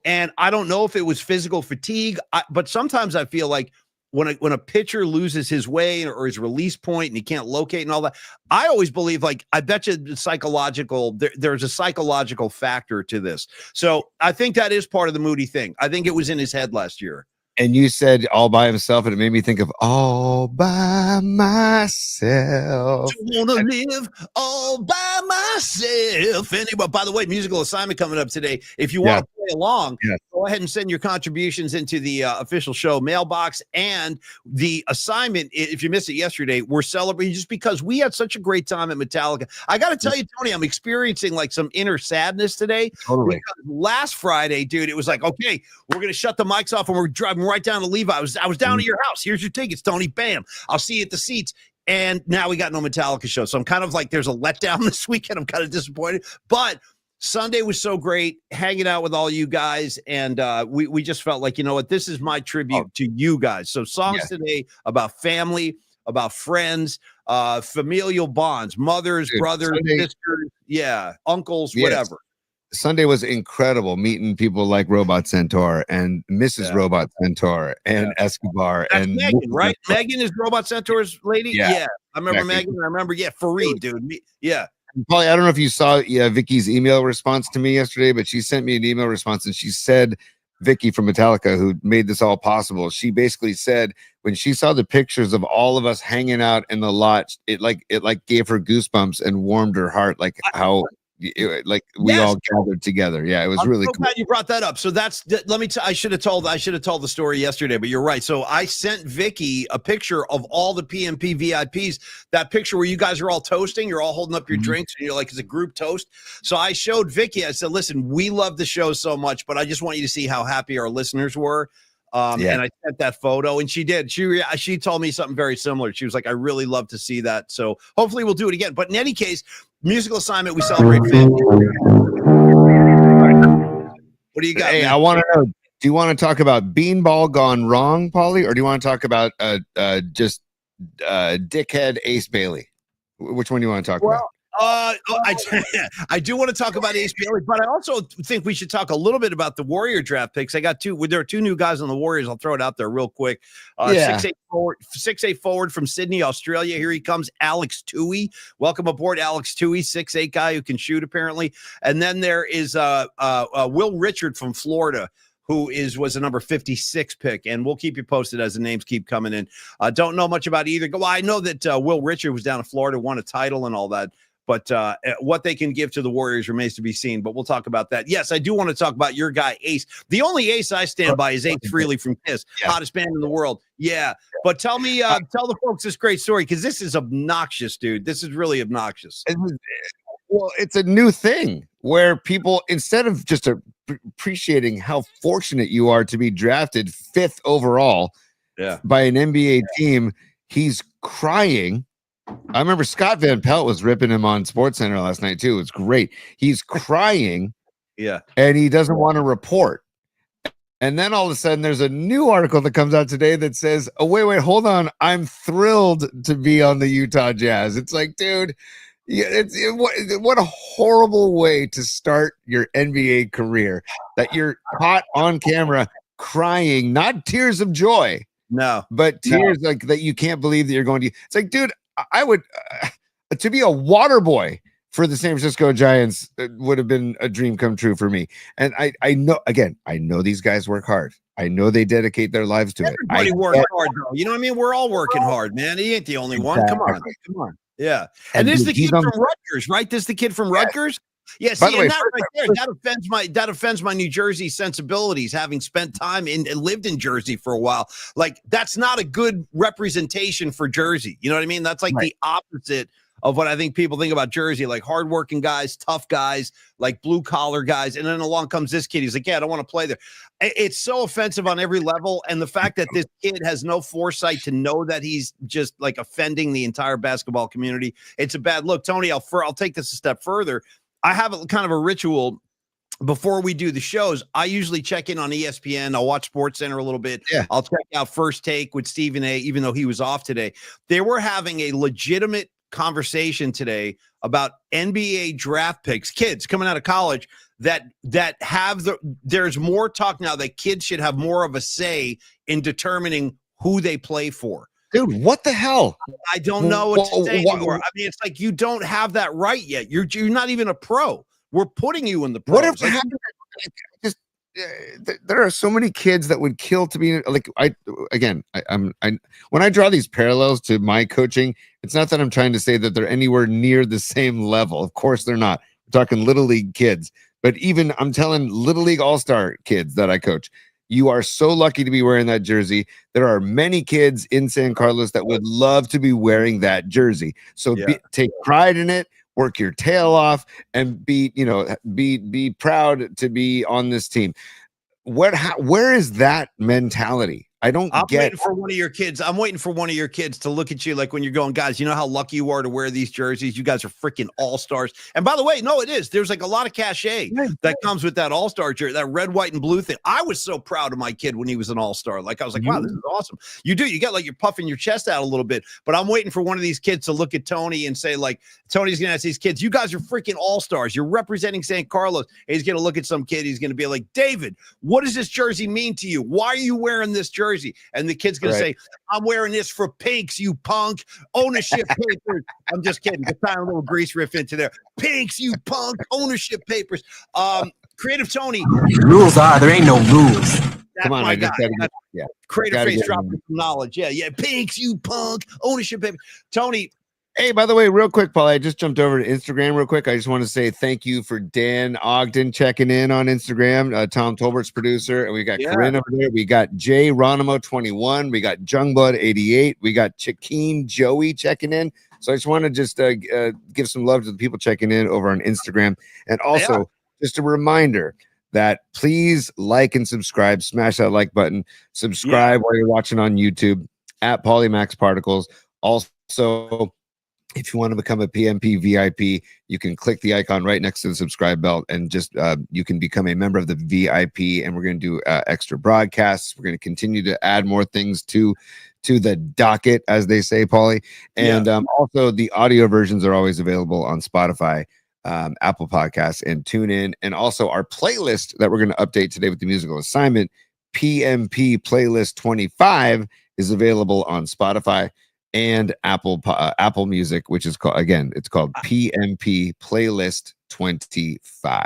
And I don't know if it was physical fatigue, but sometimes I feel like when a pitcher loses his way or his release point and he can't locate and all that, I always believe, like, I bet you there's a psychological factor to this. So I think that is part of the Moody thing. I think it was in his head last year. And you said all by himself, and it made me think of all by myself. I want to live all by myself. Anyway, by the way, musical assignment coming up today. If you want to play along, go ahead and send your contributions into the official show mailbox. And the assignment, if you missed it yesterday, we're celebrating just because we had such a great time at Metallica. I got to tell you, Tony, I'm experiencing like some inner sadness today. Totally. Because last Friday, dude, it was like, okay, we're going to shut the mics off and we're driving right down to Levi. I was down at your house. Here's your tickets, Tony. Bam. I'll see you at the seats. And now we got no Metallica show. So I'm kind of like, there's a letdown this weekend. I'm kind of disappointed. But Sunday was so great hanging out with all you guys. And we just felt like, you know what, this is my tribute to you guys. So songs today about family, about friends, familial bonds, mothers, brothers, sisters, uncles, whatever. Sunday was incredible, meeting people like Robot Centaur and Mrs. Robot Centaur and Escobar. That's and Megan, right? Megan is Robot Centaur's lady? Yeah. I remember Megan. I remember, Fareed, dude. Yeah. Paulie, I don't know if you saw Vicky's email response to me yesterday, but she sent me an email response and she said, Vicky from Metallica, who made this all possible, she basically said when she saw the pictures of all of us hanging out in the lot, it gave her goosebumps and warmed her heart. Like how like we all gathered together. Yeah, it was really cool. Glad you brought that up. So I should have told the story yesterday, but you're right. So I sent Vicky a picture of all the PMP VIPs, that picture where you guys are all toasting, you're all holding up your drinks and you're like, it's a group toast. So I showed Vicky, I said, listen, we love the show so much, but I just want you to see how happy our listeners were. And I sent that photo, and she did. She told me something very similar. She was like, I really love to see that. So hopefully we'll do it again. But in any case, musical assignment, we celebrate family. What do you got? Hey, man? I want to know, do you want to talk about beanball gone wrong, Paulie, or do you want to talk about just dickhead Ace Bailey? Which one do you want to talk about? I do want to talk about Ace Bailey, but I also think we should talk a little bit about the Warrior draft picks. There are two new guys on the Warriors. I'll throw it out there real quick. 6'8" forward from Sydney, Australia. Here he comes, Alex Toohey. Welcome aboard, Alex Toohey, 6'8" guy who can shoot apparently. And then there is Will Richard from Florida, who was a number 56 pick, and we'll keep you posted as the names keep coming in. Don't know much about either. Well, I know that Will Richard was down in Florida, won a title and all that. But what they can give to the Warriors remains to be seen. But we'll talk about that. Yes, I do want to talk about your guy, Ace. The only Ace I stand by is Ace Frehley from Kiss, hottest band in the world. Yeah. But tell the folks this great story, because this is obnoxious, dude. This is really obnoxious. Well, it's a new thing where people, instead of just appreciating how fortunate you are to be drafted 5th overall by an NBA team, he's crying. I remember Scott Van Pelt was ripping him on SportsCenter last night too. It's great. He's crying, and he doesn't want to report. And then all of a sudden, there's a new article that comes out today that says, "Oh, wait, hold on! I'm thrilled to be on the Utah Jazz." It's like, dude, what a horrible way to start your NBA career. That you're caught on camera crying, not tears of joy, but tears like that you can't believe that you're going to. It's like, dude. I would to be a water boy for the San Francisco Giants would have been a dream come true for me. And I know these guys work hard. I know they dedicate their lives to Everybody works hard, though. You know what I mean? We're all working hard, man. He ain't the only one. Come on. Yeah. And this is the kid from Rutgers, right? This is the kid from Rutgers. Yeah, see, and that right there, that offends my New Jersey sensibilities, having spent time and lived in Jersey for a while. Like, that's not a good representation for Jersey. You know what I mean? That's like the opposite of what I think people think about Jersey, like hardworking guys, tough guys, like blue collar guys. And then along comes this kid. He's like, yeah, I don't want to play there. It's so offensive on every level. And the fact that this kid has no foresight to know that he's just like offending the entire basketball community. It's a bad look. Tony, I'll take this a step further. I have a kind of a ritual before we do the shows. I usually check in on ESPN. I'll watch SportsCenter a little bit. Yeah. I'll check out First Take with Stephen A, even though he was off today. They were having a legitimate conversation today about NBA draft picks, kids coming out of college that have there's more talk now that kids should have more of a say in determining who they play for. Dude, what the hell? I don't know what to say anymore. I mean, it's like you don't have that right yet. You're not even a pro. We're putting you in the pros. What if there are so many kids that would kill to be like when I draw these parallels to my coaching, it's not that I'm trying to say that they're anywhere near the same level. Of course they're not. We're talking little league kids, but even I'm telling little league all-star kids that I coach, you are so lucky to be wearing that jersey. There are many kids in San Carlos that would love to be wearing that jersey. So take pride in it, work your tail off, and be proud to be on this team. Where is that mentality? I'm waiting for one of your kids. I'm waiting for one of your kids to look at you like when you're going, guys, you know how lucky you are to wear these jerseys? You guys are freaking all-stars. And by the way, no, it is. There's like a lot of cachet that comes with that all-star jersey, that red, white, and blue thing. I was so proud of my kid when he was an all-star. Like, I was like, wow, this is awesome. You get like you're puffing your chest out a little bit. But I'm waiting for one of these kids to look at Tony and say, like, Tony's going to ask these kids, you guys are freaking all-stars. You're representing St. Carlos. And he's going to look at some kid. He's going to be like, David, what does this jersey mean to you? Why are you wearing this jersey? And the kid's going to say, I'm wearing this for Pinks, you punk. Ownership papers. I'm just kidding. Just tying a little grease riff into there. Pinks, you punk. Ownership papers. Creative Tony. Rules are, there ain't no rules. Come on, I just got to Creative face dropping some knowledge. Yeah. Pinks, you punk. Ownership papers. Tony, Hey, by the way, real quick, Paul, I just jumped over to Instagram real quick. I just want to say thank you for Dan Ogden checking in on Instagram, Tom Tolbert's producer. And we got Corinne over there. We got Jay Ronimo 21. We got Jungblood 88. We got Chiquine Joey checking in. So I just want to just give some love to the people checking in over on Instagram. And also, just a reminder that please like and subscribe. Smash that like button. Subscribe while you're watching on YouTube at Polymax Particles. Also, if you want to become a PMP VIP, you can click the icon right next to the subscribe bell and just you can become a member of the VIP. And we're going to do extra broadcasts. We're going to continue to add more things to the docket, as they say, Paulie. And also the audio versions are always available on Spotify, Apple Podcasts, and TuneIn. And also our playlist that we're going to update today with the musical assignment, PMP Playlist 25, is available on Spotify and Apple Music, which is called, again, it's called PMP Playlist 25.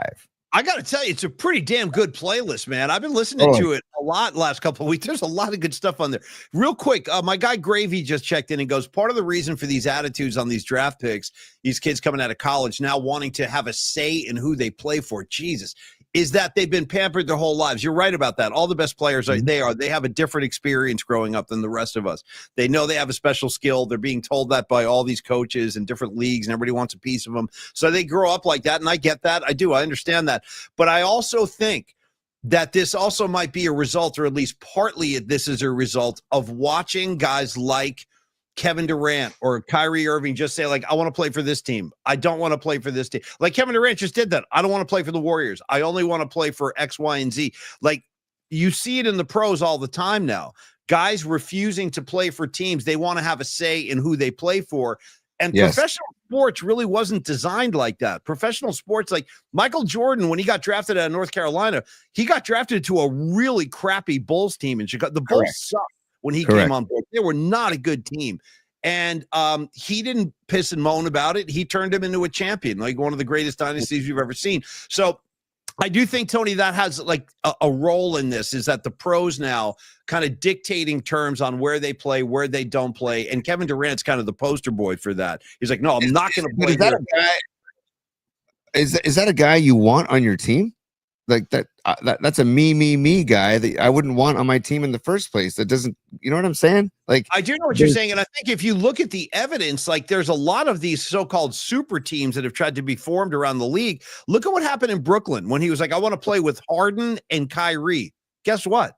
I got to tell you, it's a pretty damn good playlist, man. I've been listening to it a lot last couple of weeks. There's a lot of good stuff on there. Real quick, my guy Gravy just checked in and goes, part of the reason for these attitudes on these draft picks, these kids coming out of college now wanting to have a say in who they play for, Jesus, is that they've been pampered their whole lives. You're right about that. All the best players they have a different experience growing up than the rest of us. They know they have a special skill. They're being told that by all these coaches in different leagues, and everybody wants a piece of them. So they grow up like that, and I get that. I do. I understand that. But I also think that this also might be a result, or at least partly this is a result of watching guys like Kevin Durant or Kyrie Irving just say, like, I want to play for this team. I don't want to play for this team. Like Kevin Durant just did that. I don't want to play for the Warriors. I only want to play for X, Y, and Z. Like, you see it in the pros all the time now. Guys refusing to play for teams. They want to have a say in who they play for. And professional sports really wasn't designed like that. Professional sports, like Michael Jordan, when he got drafted out of North Carolina, he got drafted to a really crappy Bulls team in Chicago. The Bulls sucked when he came on board. They were not a good team. And he didn't piss and moan about it. He turned him into a champion, like one of the greatest dynasties we've ever seen. So I do think, Tony, that has like a role in this, is that the pros now kind of dictating terms on where they play, where they don't play. And Kevin Durant's kind of the poster boy for that. He's like, no, I'm not going to play. Is that a guy you want on your team? Like that's a me guy that I wouldn't want on my team in the first place. That doesn't, you know what I'm saying? Like, I do know what you're saying. And I think if you look at the evidence, like there's a lot of these so-called super teams that have tried to be formed around the league. Look at what happened in Brooklyn when he was like, I want to play with Harden and Kyrie. Guess what?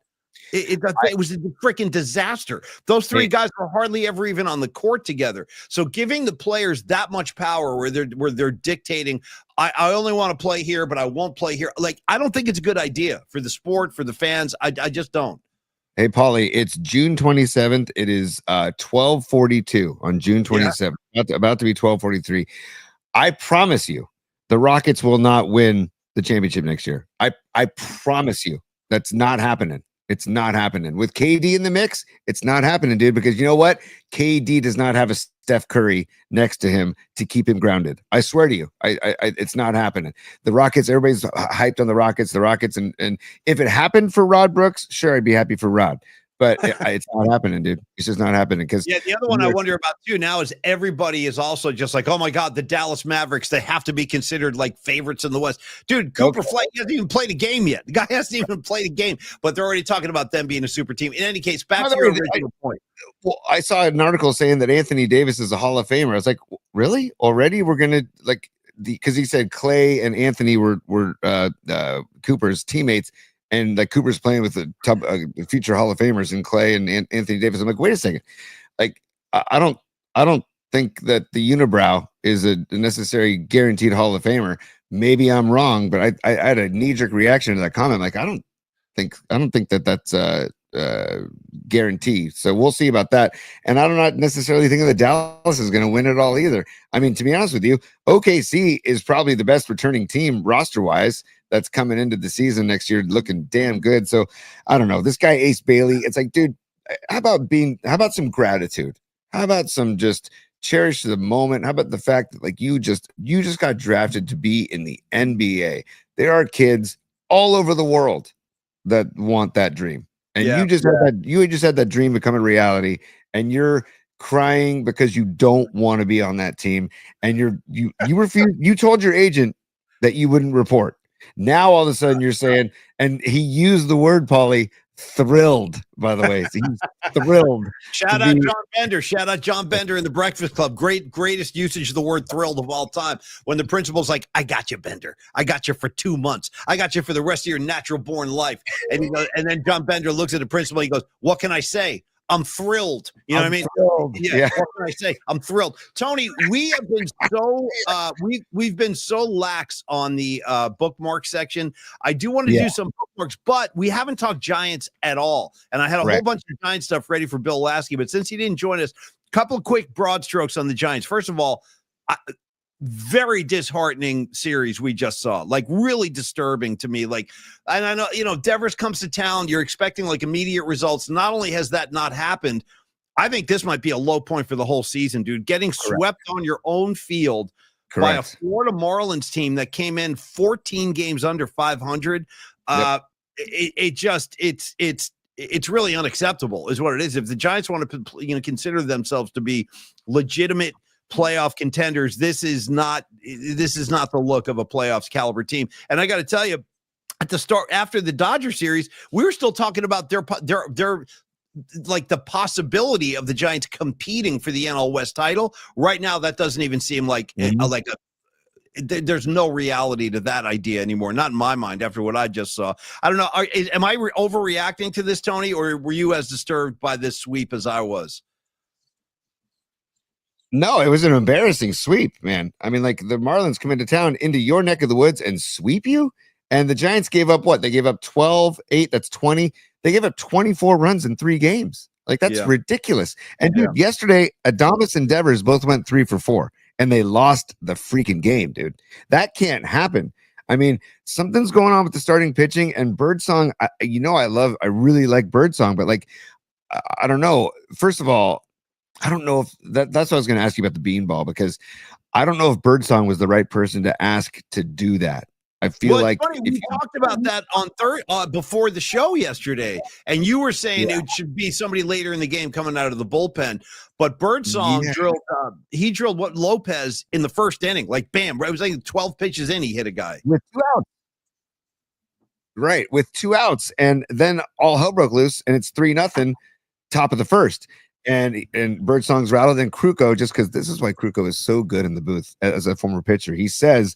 It was a freaking disaster. Those three guys were hardly ever even on the court together. So giving the players that much power where they're dictating, I only want to play here, but I won't play here. Like, I don't think it's a good idea for the sport, for the fans. I just don't. Hey, Paulie, it's June 27th. It is 12:42 on June 27th. About to be 12:43. I promise you, the Rockets will not win the championship next year. I promise you, that's not happening. It's not happening. With KD in the mix, it's not happening, dude, because you know what? KD does not have a Steph Curry next to him to keep him grounded. I swear to you, it's not happening. The Rockets, everybody's hyped on the Rockets, and if it happened for Rod Brooks, sure, I'd be happy for Rod. But it's not happening, dude. It's just not happening. Because the other one I wonder about too now is everybody is also just like, oh my God, the Dallas Mavericks, they have to be considered like favorites in the West. Dude, Cooper Flight hasn't even played a game yet. The guy hasn't even played a game, but they're already talking about them being a super team. In any case, back to your original point. Well, I saw an article saying that Anthony Davis is a Hall of Famer. I was like, really? Already? We're gonna like because he said Clay and Anthony were Cooper's teammates. And like Cooper's playing with the future Hall of Famers in Clay and Anthony Davis. I'm like, wait a second. Like, I don't think that the unibrow is a necessary guaranteed Hall of Famer. Maybe I'm wrong, but I had a knee-jerk reaction to that comment. Like, I don't think that that's guaranteed. So we'll see about that. And I do not necessarily think that Dallas is going to win it all either. I mean, to be honest with you, OKC is probably the best returning team roster-wise that's coming into the season next year, looking damn good. So I don't know. This guy Ace Bailey, it's like, dude, how about some gratitude? How about some just cherish the moment? How about the fact that like you just got drafted to be in the NBA? There are kids all over the world that want that dream. And you just had that dream become a reality, and you're crying because you don't want to be on that team, and you refuse. You told your agent that you wouldn't report. Now all of a sudden you're saying, and he used the word, Paulie, thrilled, by the way. So he's thrilled. Shout out John Bender. Shout out John Bender in the Breakfast Club. Greatest usage of the word thrilled of all time. When the principal's like, I got you, Bender. I got you for 2 months. I got you for the rest of your natural born life. And he goes, and then John Bender looks at the principal. He goes, what can I say? I'm thrilled. You know what I mean? Yeah. What can I say? I'm thrilled. Tony, we have been so we've been so lax on the bookmark section. I do want to do some bookmarks, but we haven't talked Giants at all. And I had a whole bunch of Giant stuff ready for Bill Laskey, but since he didn't join us, a couple of quick broad strokes on the Giants. First of all, very disheartening series we just saw, like really disturbing to me. Like, and I know, you know, Devers comes to town, you're expecting like immediate results. Not only has that not happened, I think this might be a low point for the whole season, dude. Getting swept on your own field by a Florida Marlins team that came in 14 games under 500. It's really unacceptable is what it is. If the Giants want to, consider themselves to be legitimate playoff contenders, this is not the look of a playoffs caliber team. And I got to tell you, at the start, after the Dodger series, we were still talking about their like the possibility of the Giants competing for the NL West title. Right now, that doesn't even seem like there's no reality to that idea anymore. Not in my mind after what I just saw. I don't know. Am I overreacting to this, Tony, or were you as disturbed by this sweep as I was? No, it was an embarrassing sweep, man. I mean, like the Marlins come into town, into your neck of the woods and sweep you. And the Giants gave up what? They gave up 12-8. That's 20. They gave up 24 runs in 3 games. Like that's ridiculous. And dude, yesterday, Adames and Devers both went 3 for 4 and they lost the freaking game, dude. That can't happen. I mean, something's going on with the starting pitching and Birdsong. I really like Birdsong, but like, I don't know. First of all, I don't know if that's what I was going to ask you about the beanball, because I don't know if Birdsong was the right person to ask to do that. I feel like funny, we talked about that on before the show yesterday, and you were saying it should be somebody later in the game coming out of the bullpen. But Birdsong drilled what Lopez in the first inning, like bam, it was like 12 pitches in, he hit a guy with 2 outs. Right, with 2 outs, and then all hell broke loose, and it's 3-0, top of the first. And Birdsong's rattled, and Kruko, just because this is why Kruko is so good in the booth as a former pitcher. He says,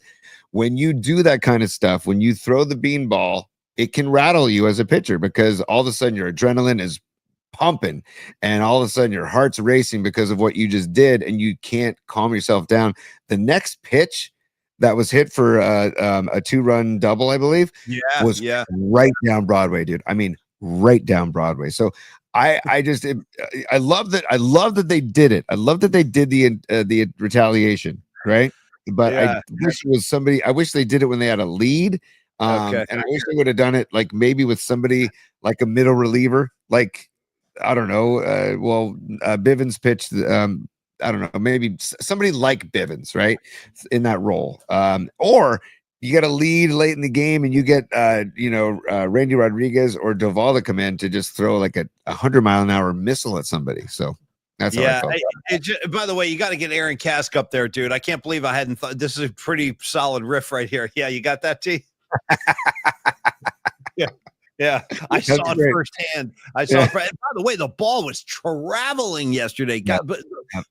when you do that kind of stuff, when you throw the beanball, it can rattle you as a pitcher because all of a sudden your adrenaline is pumping and all of a sudden your heart's racing because of what you just did, and you can't calm yourself down. The next pitch that was hit for a 2-run double, I believe, was right down Broadway, dude. I mean, right down Broadway. So I love that they did it. I love that they did the retaliation, right? But I wish it was somebody. I wish they did it when they had a lead. And I wish they would have done it like maybe with somebody like a middle reliever, like I don't know. Bivens pitched. I don't know. Maybe somebody like Bivens, right, in that role. Or you get a lead late in the game and you get, Randy Rodriguez or Duvall to come in to just throw like a 100-mile-an-hour missile at somebody. So that's how I felt. By the way, you got to get Aaron Kask up there, dude. I can't believe I hadn't thought. This is a pretty solid riff right here. Yeah, you got that, T? Yeah. I saw it firsthand. By the way, the ball was traveling yesterday. Got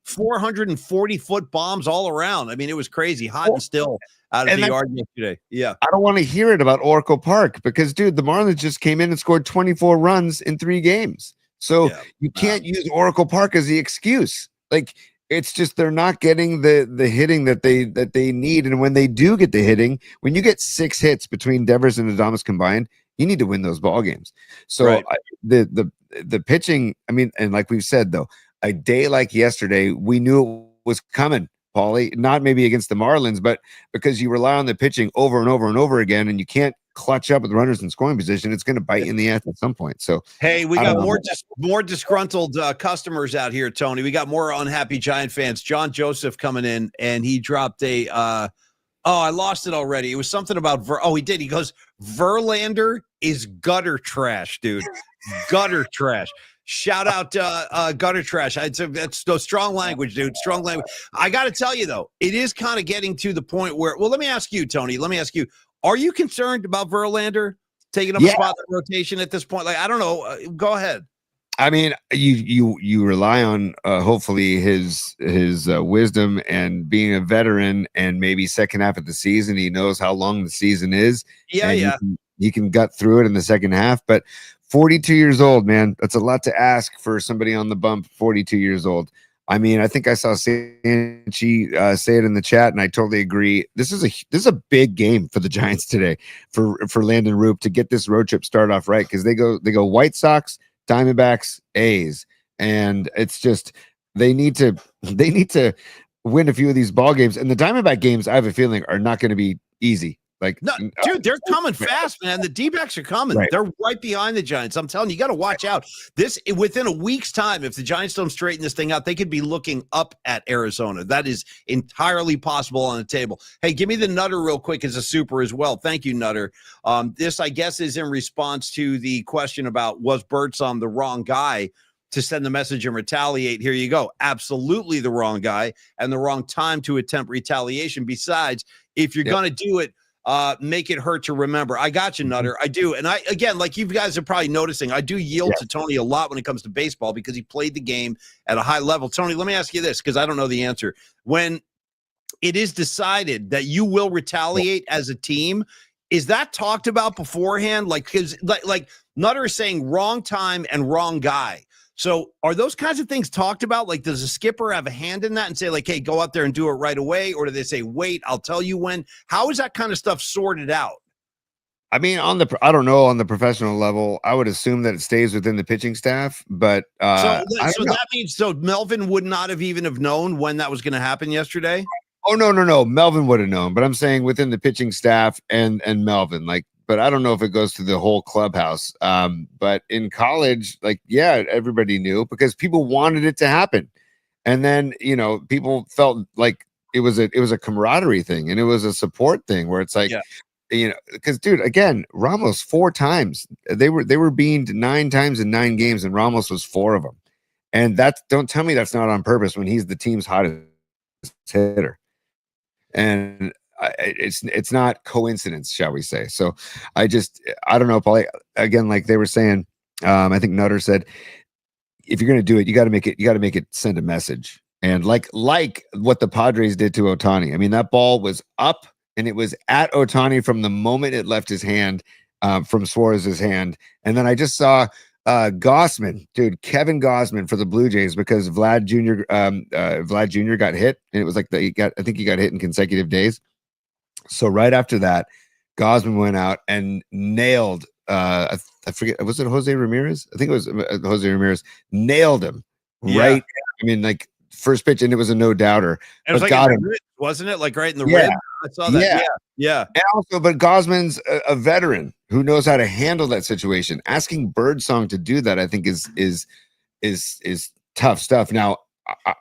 440-foot bombs all around. I mean, it was crazy, hot and still out of the yard yesterday. Yeah. I don't want to hear it about Oracle Park because, dude, the Marlins just came in and scored 24 runs in 3 games. So you can't use Oracle Park as the excuse. Like, it's just they're not getting the hitting that they need. And when they do get the hitting, when you get 6 hits between Devers and Adames combined, you need to win those ball games. So the pitching, I mean, and like we've said, though, a day like yesterday, we knew it was coming, Paulie, not maybe against the Marlins, but because you rely on the pitching over and over and over again, and you can't clutch up with runners in scoring position, it's going to bite you in the ass at some point. So, hey, we got more disgruntled customers out here, Tony. We got more unhappy Giant fans. John Joseph coming in, and he dropped a I lost it already. It was something about he did. He goes, Verlander is gutter trash, dude. Gutter trash. Shout out Gutter Trash. That's no strong language, dude. Strong language. I got to tell you, though, it is kind of getting to the point where, well, let me ask you, Tony. Let me ask you, are you concerned about Verlander taking up a spot in the rotation at this point? Like, I don't know. Go ahead. I mean, you rely on hopefully his wisdom and being a veteran, and maybe second half of the season he knows how long the season is. Yeah. He can gut through it in the second half. But 42 years old, man, that's a lot to ask for somebody on the bump. 42 years old. I mean, I think I saw Sanchi say it in the chat, and I totally agree. This is a big game for the Giants today for Landon Roop to get this road trip started off right, because they go White Sox, Diamondbacks, A's, and it's just they need to win a few of these ball games. And the Diamondback games, I have a feeling, are not going to be easy. Like, no, dude, they're coming fast, man. The D-backs are coming. Right. They're right behind the Giants. I'm telling you, you got to watch out. This within a week's time, if the Giants don't straighten this thing out, they could be looking up at Arizona. That is entirely possible on the table. Hey, give me the Nutter real quick as a super as well. Thank you, Nutter. This, I guess, is in response to the question about was Birdsong the wrong guy to send the message and retaliate. Here you go. Absolutely the wrong guy and the wrong time to attempt retaliation. Besides, if you're going to do it, make it hurt to remember. I got you, Nutter. I do. And I, again, like you guys are probably noticing, I do yield to Tony a lot when it comes to baseball because he played the game at a high level. Tony, let me ask you this, because I don't know the answer. When it is decided that you will retaliate as a team, is that talked about beforehand? Like, because like Nutter is saying wrong time and wrong guy. So are those kinds of things talked about? Like, does a skipper have a hand in that and say, like, hey, go out there and do it right away? Or do they say, wait, I'll tell you when? How is that kind of stuff sorted out? I mean, I don't know, on the professional level, I would assume that it stays within the pitching staff. But so that means Melvin would not have even have known when that was going to happen yesterday? Oh, no. Melvin would have known. But I'm saying within the pitching staff and Melvin, like, but I don't know if it goes to the whole clubhouse. But in college, like, yeah, everybody knew because people wanted it to happen. And then, people felt like it was a camaraderie thing and it was a support thing where it's like, because dude, again, Ramos 4 times, they were beamed 9 times in 9 games and Ramos was 4 of them. And don't tell me that's not on purpose when he's the team's hottest hitter. And it's not coincidence, shall we say. So I don't know, Paul. Again, like they were saying, I think Nutter said, if you're going to do it, you got to make it send a message. And like what the Padres did to Ohtani. I mean, that ball was up and it was at Ohtani from the moment it left his hand, from Suarez's hand. And then I just saw Gossman, dude, Kevin Gossman for the Blue Jays, because Vlad Jr. got hit, and it was like I think he got hit in consecutive days. So right after that, Gossman went out and nailed, I forget, was it Jose Ramirez? I think it was Jose Ramirez, nailed him. Right. I mean, like first pitch, and it was a no doubter. It was like got him, wasn't it? Like right in the rib. I saw that. Yeah. And also, but Gossman's a veteran who knows how to handle that situation. Asking Birdsong to do that, I think, is tough stuff. Now,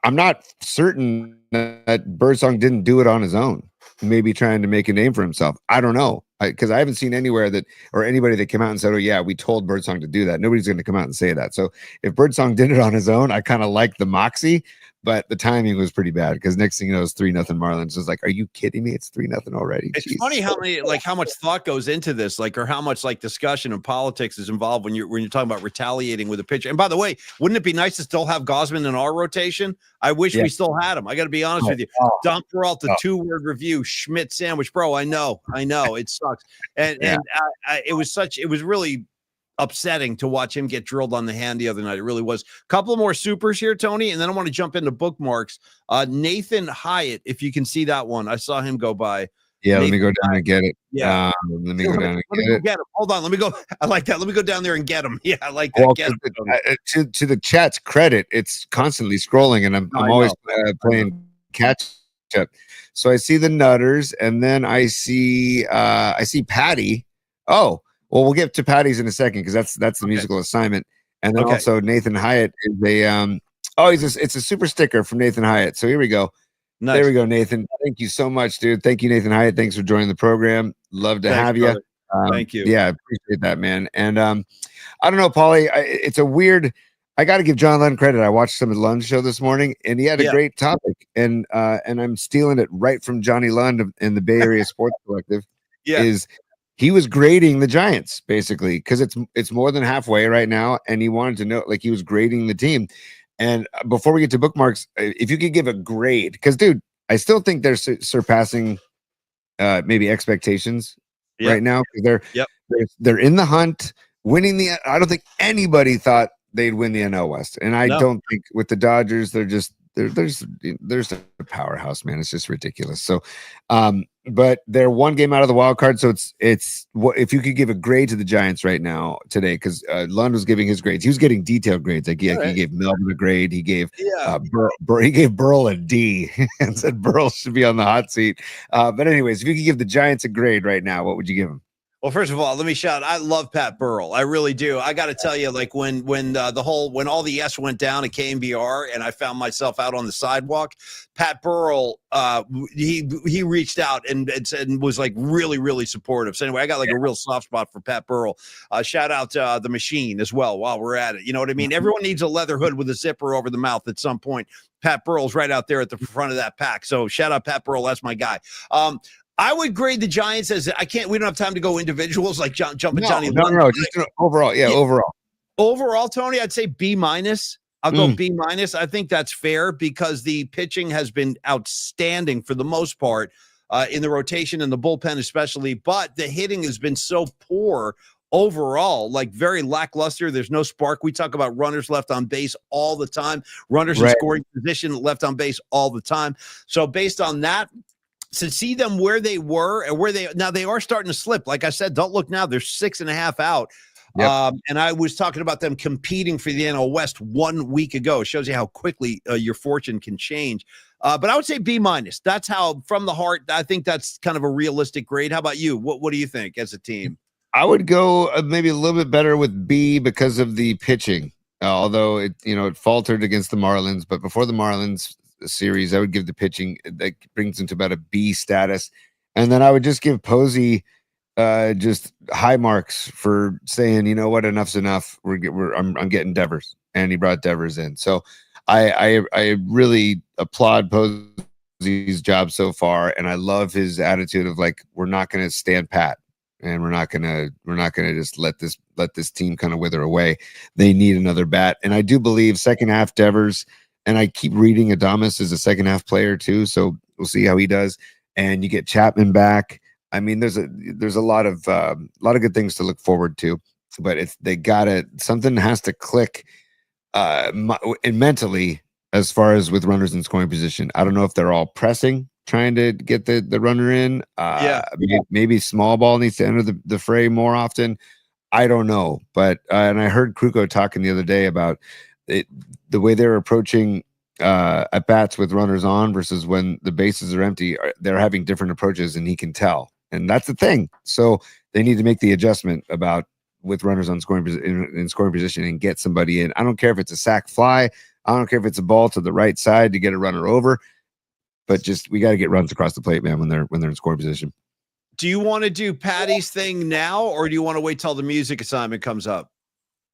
I'm not certain that Birdsong didn't do it on his own, maybe trying to make a name for himself. I don't know, because I haven't seen anywhere or anybody that came out and said, oh yeah, we told Birdsong to do that. Nobody's going to come out and say that. So if Birdsong did it on his own, I kind of like the moxie, but the timing was pretty bad because next thing you know, it's 3-0 Marlins. It's like, are you kidding me? It's 3-0 already. It's funny how much thought goes into this, or how much discussion and politics is involved when you're talking about retaliating with a pitcher. And by the way, wouldn't it be nice to still have Gossman in our rotation? I wish we still had him. I got to be honest with you. Don Peralta, 2-word review, Schmidt sandwich, bro. I know, it sucks. And it was really upsetting to watch him get drilled on the hand the other night. It really was. A couple more supers here, Tony, and then I want to jump into bookmarks. Nathan Hyatt, if you can see that one, I saw him go by. Yeah, Nathan, let me go down and get it. Yeah, let me go down and get it. Him. Hold on, let me go. I like that. Let me go down there and get him. Yeah, I like that. Well, to the chat's credit, it's constantly scrolling, and I'm always playing catch up. So I see the Nutters, and then I see Patty. Oh. Well, we'll get to Patty's in a second because that's the musical assignment, and then also Nathan Hyatt is it's a super sticker from Nathan Hyatt. So here we go. Nice. There we go, Nathan. Thank you so much, dude. Thank you, Nathan Hyatt. Thanks for joining the program. Love to have you. Thank you. Yeah, I appreciate that, man. And I don't know, Paulie. It's a weird. I got to give John Lund credit. I watched some of Lund's show this morning, and he had a Yeah. great topic. And I'm stealing it right from Johnny Lund in the Bay Area Sports Collective. Yeah. Is he was grading the Giants basically because it's more than halfway right now, and he wanted to know, like, he was grading the team. And before we get to bookmarks, if you could give a grade, because dude, I still think they're surpassing maybe expectations right now. They're in the hunt, winning the. I don't think anybody thought they'd win the NL West, and I don't think with the Dodgers there's a powerhouse, man. It's just ridiculous. So, but they're one game out of the wild card. So it's what if you could give a grade to the Giants right now today? Because Lund was giving his grades. He was getting detailed grades. Like he gave Melvin a grade. He gave he gave Burrell a D and said Burrell should be on the hot seat. But anyways, if you could give the Giants a grade right now, what would you give them? Well, first of all, let me shout. I love Pat Burrell. I really do. I got to tell you, like when all the S went down at K&BR and I found myself out on the sidewalk, Pat Burrell, he reached out and was like really, really supportive. So anyway, I got like a real soft spot for Pat Burrell. Shout out to the machine as well while we're at it. You know what I mean? Everyone needs a leather hood with a zipper over the mouth at some point. Pat Burrell's right out there at the front of that pack. So shout out Pat Burrell. That's my guy. I would grade the Giants as we don't have time to go individuals like jumping Johnny. No, just overall. Yeah, overall. Overall, Tony, I'd say B-. I'll go B-. I think that's fair because the pitching has been outstanding for the most part in the rotation and the bullpen especially, but the hitting has been so poor overall, like very lackluster. There's no spark. We talk about runners left on base all the time, runners in scoring position left on base all the time. So based on that, to see them where they were and now they are starting to slip. Like I said, don't look now. They're 6.5 out. Yep. And I was talking about them competing for the NL West 1 week ago. It shows you how quickly your fortune can change. But I would say B-. That's how, from the heart, I think that's kind of a realistic grade. How about you? What do you think as a team? I would go maybe a little bit better with B because of the pitching. Although it faltered against the Marlins, but before the Marlins series, I would give the pitching that brings them to about a B status, and then I would just give Posey just high marks for saying, you know what, enough's enough. I'm getting Devers, and he brought Devers in. So I really applaud Posey's job so far, and I love his attitude of like, we're not going to stand pat, and we're not gonna just let this team kind of wither away. They need another bat, and I do believe second half Devers. And I keep reading Adames is a second half player too, so we'll see how he does. And you get Chapman back. I mean, there's a lot of good things to look forward to, but something has to click and mentally as far as with runners in scoring position. I don't know if they're all pressing, trying to get the runner in. Maybe small ball needs to enter the fray more often. I don't know, but and I heard Kruko talking the other day about the way they're approaching at bats with runners on versus when the bases are empty. They're having different approaches, and he can tell, and that's the thing. So they need to make the adjustment about with runners on scoring in scoring position and get somebody in. I don't care if it's a sac fly. I don't care if it's a ball to the right side to get a runner over, but just we got to get runs across the plate, man, when they're in scoring position. Do you want to do Patty's thing now, or do you want to wait till the music assignment comes up?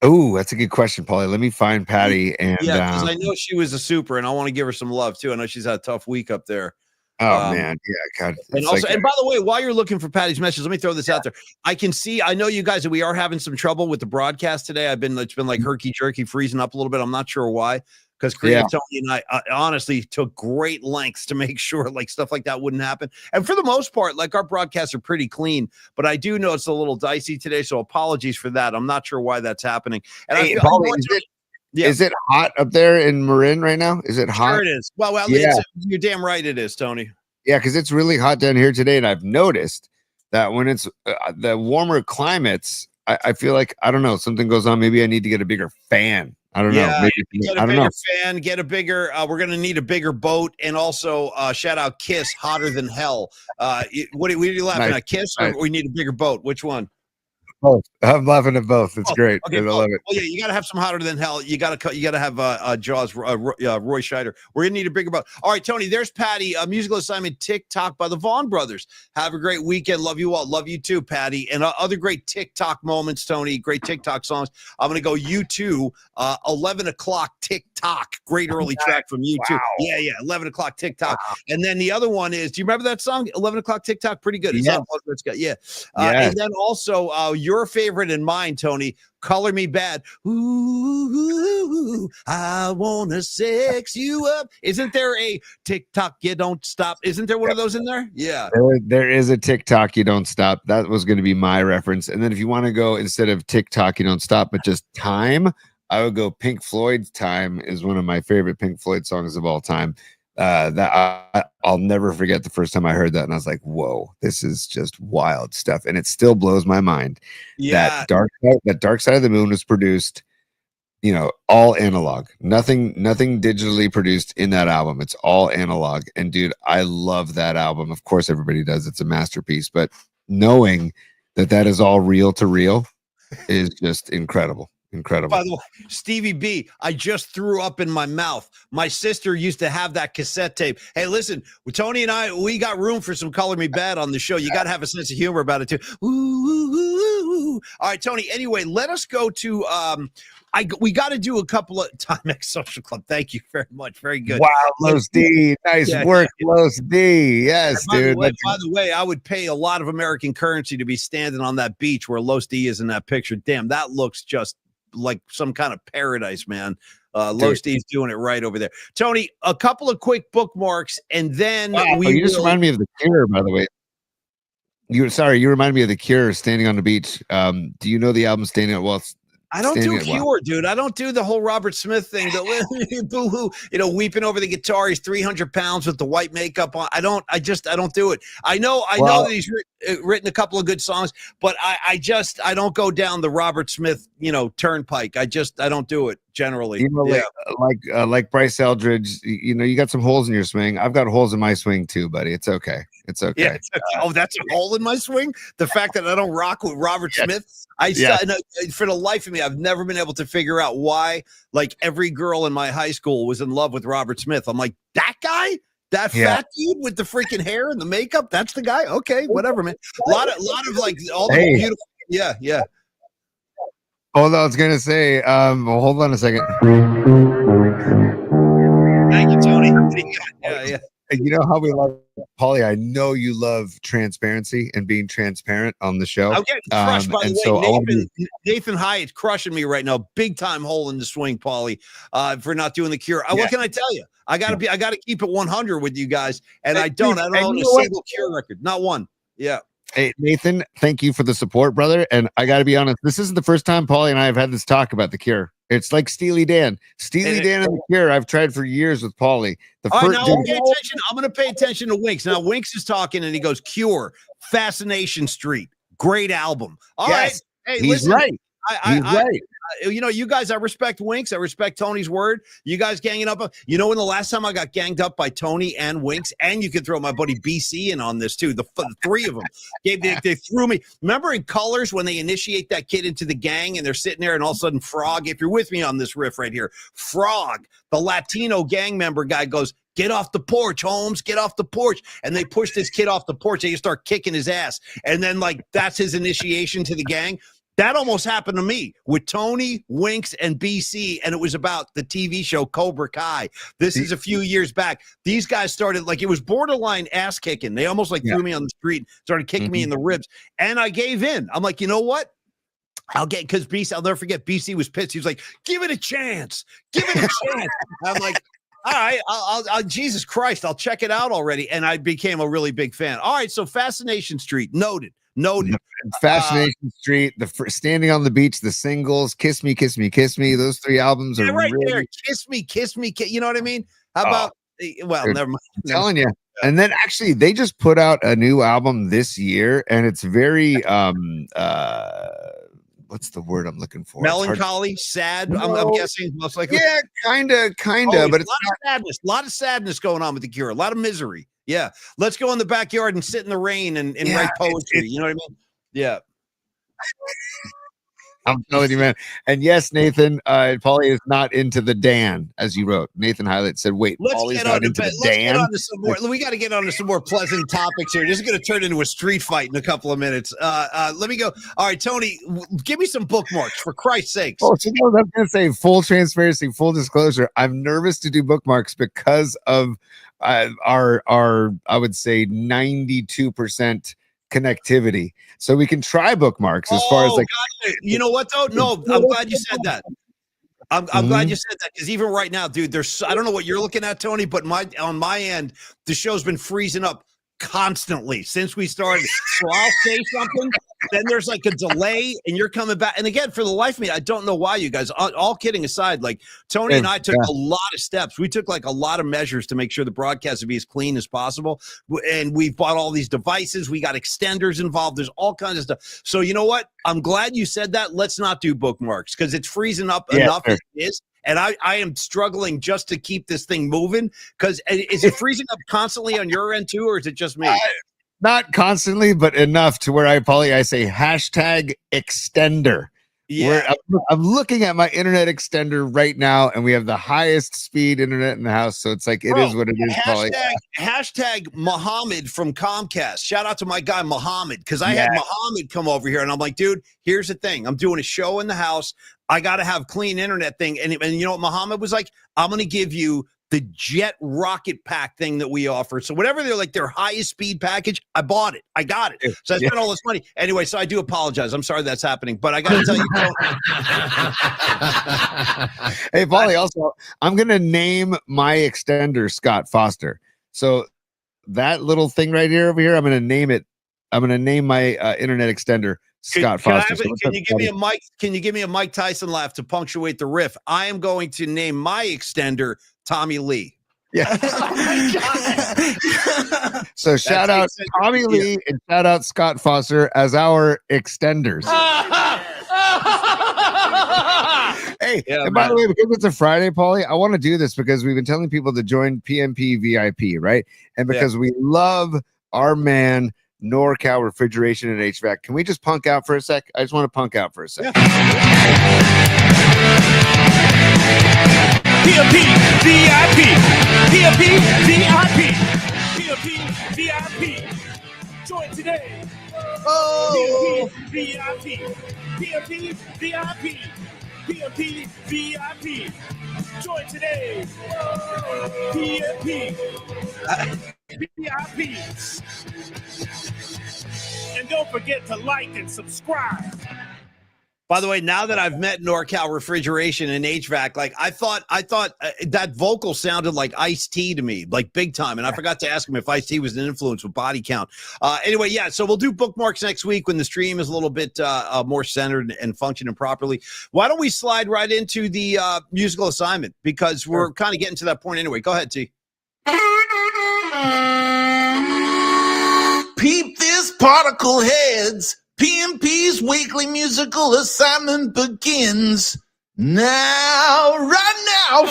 Oh, that's a good question, Paulie. Let me find Patty. And because I know she was a super, and I want to give her some love too. I know she's had a tough week up there. Oh man, yeah, God. And also, and by the way, while you're looking for Patty's message, let me throw this out there. I know you guys, we are having some trouble with the broadcast today. It's been like herky jerky, freezing up a little bit. I'm not sure why, because Tony and I honestly took great lengths to make sure like stuff like that wouldn't happen. And for the most part, like our broadcasts are pretty clean, but I do know it's a little dicey today. So apologies for that. I'm not sure why that's happening. And hey, is it hot up there in Marin right now? Is it hot? Sure it is. Well, you're damn right it is, Tony. Yeah, because it's really hot down here today, and I've noticed that when it's the warmer climates, I feel like, I don't know, something goes on. Maybe I need to get a bigger fan. I don't know. Maybe get a bigger fan, get a bigger, we're going to need a bigger boat. And also shout out Kiss, Hotter Than Hell. What are you laughing at, Kiss, or we need a bigger boat? Which one? both. I'm laughing at both. It's Oh, great. okay, I love it. well, yeah, you got to have some hotter than hell. You got to have Jaws, Roy Scheider. We're gonna need a bigger boat. All right, Tony. There's Patty. Musical assignment TikTok by the Vaughn Brothers. Have a great weekend. Love you all. Love you too, Patty. And other great TikTok moments, Tony. Great TikTok songs. I'm gonna go U2. 11 o'clock TikTok. Great early track from U2. Wow. Yeah. 11 o'clock TikTok. Wow. And then the other one is. Do you remember that song? 11 o'clock TikTok. Pretty good. Yeah. And then also your favorite and mine, Tony. Color Me Bad. Ooh, I wanna sex you up. Isn't there a TikTok you don't stop? Isn't there one of those in there? Yeah. There is a TikTok you don't stop. That was going to be my reference. And then if you want to go instead of TikTok you don't stop, but just Time, I would go Pink Floyd's Time is one of my favorite Pink Floyd songs of all time. I'll never forget the first time I heard that, and I was like, "Whoa, this is just wild stuff!" And it still blows my mind. Yeah, that Dark Side of the Moon was produced, all analog, nothing digitally produced in that album. It's all analog, and dude, I love that album. Of course, everybody does. It's a masterpiece, but knowing that is all reel to reel is just incredible. Incredible. By the way, Stevie B, I just threw up in my mouth. My sister used to have that cassette tape. Hey, listen, Tony and I, we got room for some Color Me Bad on the show. You got to have a sense of humor about it too. Ooh. All right, Tony. Anyway, let us go to. We got to do a couple of Timex Social Club. Thank you very much. Very good. Wow, Los D. Nice work, Los D. Yes, dude. By the way, I would pay a lot of American currency to be standing on that beach where Los D is in that picture. Damn, that looks just like some kind of paradise, man. Los D's doing it right over there. Tony, a couple of quick bookmarks, and then you just remind me of The Cure, by the way. You remind me of The Cure, Standing on the Beach. Do you know the album Standing on? Well, I don't do Cure, dude. I don't do the whole Robert Smith thing. Boo-hoo, weeping over the guitar. He's 300 pounds with the white makeup on. I don't do it. I know that he's written a couple of good songs, but I don't go down the Robert Smith, turnpike. I don't do it generally. Like Bryce Eldridge, you got some holes in your swing. I've got holes in my swing too, buddy. It's okay. It's okay. Yeah, that's a hole in my swing. The fact that I don't rock with Robert Smith. For the life of me, I've never been able to figure out why, like, every girl in my high school was in love with Robert Smith. I'm like, that guy, that fat dude with the freaking hair and the makeup, that's the guy. Okay, whatever, man. A lot of like all the beautiful. Yeah. Hold on, I was gonna say, hold on a second. Thank you, Tony. Yeah. You know how we love Paulie? I know you love transparency and being transparent on the show. I'm getting crushed, by the way. Nathan Hyatt's crushing me right now. Big time hole in the swing, Paulie, for not doing the Cure. What can I tell you? I gotta keep it 100 with you guys, and I don't own a single Cure record, not one. Yeah. Hey, Nathan, thank you for the support, brother. And I got to be honest, this isn't the first time Paulie and I have had this talk about the Cure. It's like Steely Dan. Steely Dan and the Cure, I've tried for years with Paulie. I'm going to pay attention to Winks. Now, Winks is talking, and he goes, Cure, Fascination Street, great album. All right. Hey, he's listen, right. He's right. You guys, I respect Winks. I respect Tony's word. You guys ganging up. When the last time I got ganged up by Tony and Winks, and you could throw my buddy BC in on this too. The three of them they threw me. Remember in Colors when they initiate that kid into the gang and they're sitting there and all of a sudden Frog, if you're with me on this riff right here, Frog, the Latino gang member guy goes, "Get off the porch, Holmes, get off the porch." And they push this kid off the porch. They just start kicking his ass. And then that's his initiation to the gang. That almost happened to me with Tony, Winks, and BC, and it was about the TV show Cobra Kai. This is a few years back. These guys started it was borderline ass kicking. They almost threw me on the street, started kicking me in the ribs, and I gave in. I'm like, you know what? Because BC, I'll never forget, BC was pissed. He was like, give it a chance. Give it a chance. I'm like, all right, I'll Jesus Christ, I'll check it out already. And I became a really big fan. All right, so Fascination Street, noted. Fascination Street, Standing on the Beach, the singles, Kiss Me, Kiss Me, Kiss Me. Those three albums are right really... there. Kiss Me, Kiss Me. You know what I mean? How about? Well, never mind. I'm telling you. And then actually, they just put out a new album this year, and it's very what's the word I'm looking for? Melancholy, sad. No. I'm guessing most likely. Yeah, kind of. But it's a lot of sadness going on with the Cure. A lot of misery. Yeah, let's go in the backyard and sit in the rain and write poetry. You know what I mean? Yeah. I'm telling you, man. And yes, Nathan, Paulie is not into the Dan, as you wrote. Nathan Highlight said, wait, Paulie's not into the Let's Dan? get on to some more. We got to get on to some more pleasant topics here. This is going to turn into a street fight in a couple of minutes. Let me go. All right, Tony, give me some bookmarks, for Christ's sakes. Oh, so no, I'm going to say full transparency, full disclosure. I'm nervous to do bookmarks because of our I would say 92% connectivity. So we can try bookmarks as far as like. Gotcha. You know what though? No, I'm glad you said that. I'm glad you said that, because even right now, dude, I don't know what you're looking at, Tony, but on my end, the show's been freezing up constantly since we started. So I'll say something, then there's like a delay, and you're coming back. And again, for the life of me, I don't know why, you guys. All kidding aside, like Tony and I took a lot of steps. We took like a lot of measures to make sure the broadcast would be as clean as possible. And we bought all these devices. We got extenders involved. There's all kinds of stuff. So you know what? I'm glad you said that. Let's not do bookmarks, because it's freezing up enough as it is. And I am struggling just to keep this thing moving, because is it freezing up constantly on your end too, or is it just me? Not constantly, but enough to where I say hashtag extender. Yeah. I'm looking at my internet extender right now, and we have the highest speed internet in the house. So it's like, it is what it is. Hashtag Muhammad from Comcast. Shout out to my guy, Muhammad, because I had Muhammad come over here, and I'm like, dude, here's the thing. I'm doing a show in the house. I got to have clean internet thing. And you know what Muhammad was like? I'm going to give you the Jet Rocket Pack thing that we offer. So whatever their highest speed package, I bought it. I got it. So I spent all this money. Anyway, so I do apologize. I'm sorry that's happening. But I got to tell you. Hey, Paulie, also, I'm going to name my extender Scott Foster. So that little thing right here over here, I'm going to name it. I'm going to name my internet extender Scott Foster. Can you give me a Mike? Can you give me a Mike Tyson laugh to punctuate the riff? I am going to name my extender Tommy Lee. Yeah. So shout out Tommy Lee and shout out Scott Foster as our extenders. Hey, and by the way, because it's a Friday, Paulie, I want to do this because we've been telling people to join PMP VIP, right? And because we love our man NorCal Refrigeration and HVAC. Can we just punk out for a sec? I just want to punk out for a sec. PMP VIP. PMP VIP. PMP VIP. Join today. Oh, PMP VIP. PMP VIP. PMP VIP. Join today. PMP VIP. And don't forget to like and subscribe. by the way, now that I've met NorCal Refrigeration and HVAC, like I thought that vocal sounded like Ice-T to me, like big time. And I forgot to ask him if Ice-T was an influence with body count. Anyway, yeah, so we'll do bookmarks next week when the stream is a little bit more centered and functioning properly. Why don't we slide right into the musical assignment, because we're kind of getting to that point anyway. Go ahead, T. Peep this, particle heads. PMP's weekly musical assignment begins now, right now.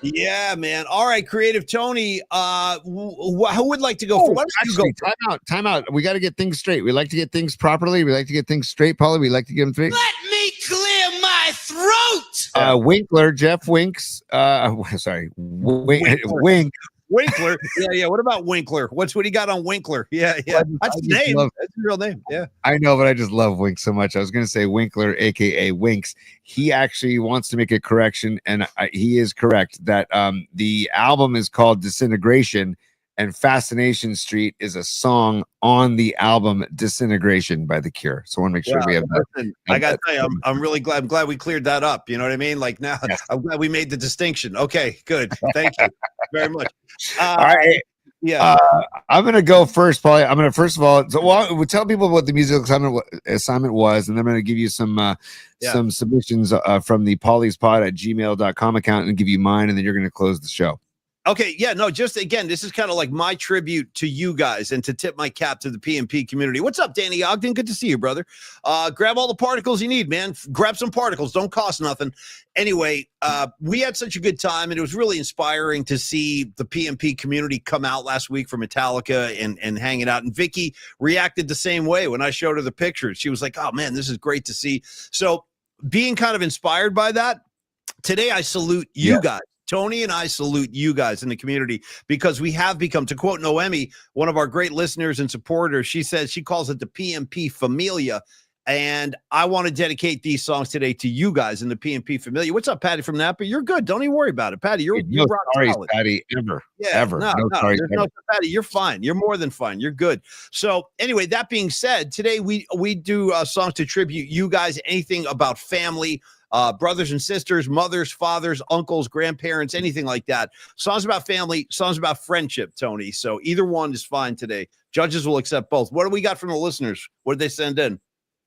Yeah, man. All right, Creative Tony. Who would like to go? Time out. We got to get things straight. We like to get things properly. We like to get things straight, Paulie. We like to get them straight. Let me clear my throat. Winkler, Jeff Winks. Sorry, Wink. Winkler. Yeah. What about Winkler? What he got on Winkler? Yeah. That's his name. That's his real name. Yeah. I know, but I just love Winks so much. I was going to say Winkler, aka Winks. He actually wants to make a correction, and he is correct that the album is called Disintegration, and Fascination Street is a song on the album Disintegration by The Cure. So I want to make sure we have that. Listen, I got to tell you, I'm really glad. I'm glad we cleared that up. You know what I mean? Like now, yes. I'm glad we made the distinction. Okay, good. Thank you very much. All right. Yeah. I'm going to go first, Paulie. I'm going to, first of all, we'll tell people what the musical assignment was, and then I'm going to give you some submissions from the pauliespod@gmail.com account and give you mine, and then you're going to close the show. Okay, yeah, no, just again, this is kind of like my tribute to you guys and to tip my cap to the PMP community. What's up, Danny Ogden? Good to see you, brother. Grab all the particles you need, man. Grab some particles. Don't cost nothing. Anyway, we had such a good time, and it was really inspiring to see the PMP community come out last week for Metallica and hanging out. And Vicky reacted the same way when I showed her the pictures. She was like, oh, man, this is great to see. So being kind of inspired by that, today I salute you guys. Tony and I salute you guys in the community because we have become, to quote Noemi, one of our great listeners and supporters. She says she calls it the PMP Familia. And I want to dedicate these songs today to you guys in the PMP Familia. What's up, Patty from Napa? You're good. Don't even worry about it, Patty. You're no rock sorry, solid. Patty, ever. Yeah, Ever. No, Sorry, there's no Patty. You're fine. You're more than fine. You're good. So anyway, that being said, today we do songs to tribute you guys, anything about family, brothers and sisters, mothers, fathers, uncles, grandparents, anything like that. Songs about family, songs about friendship, Tony. So either one is fine today. Judges will accept both. What do we got from the listeners? What did they send in?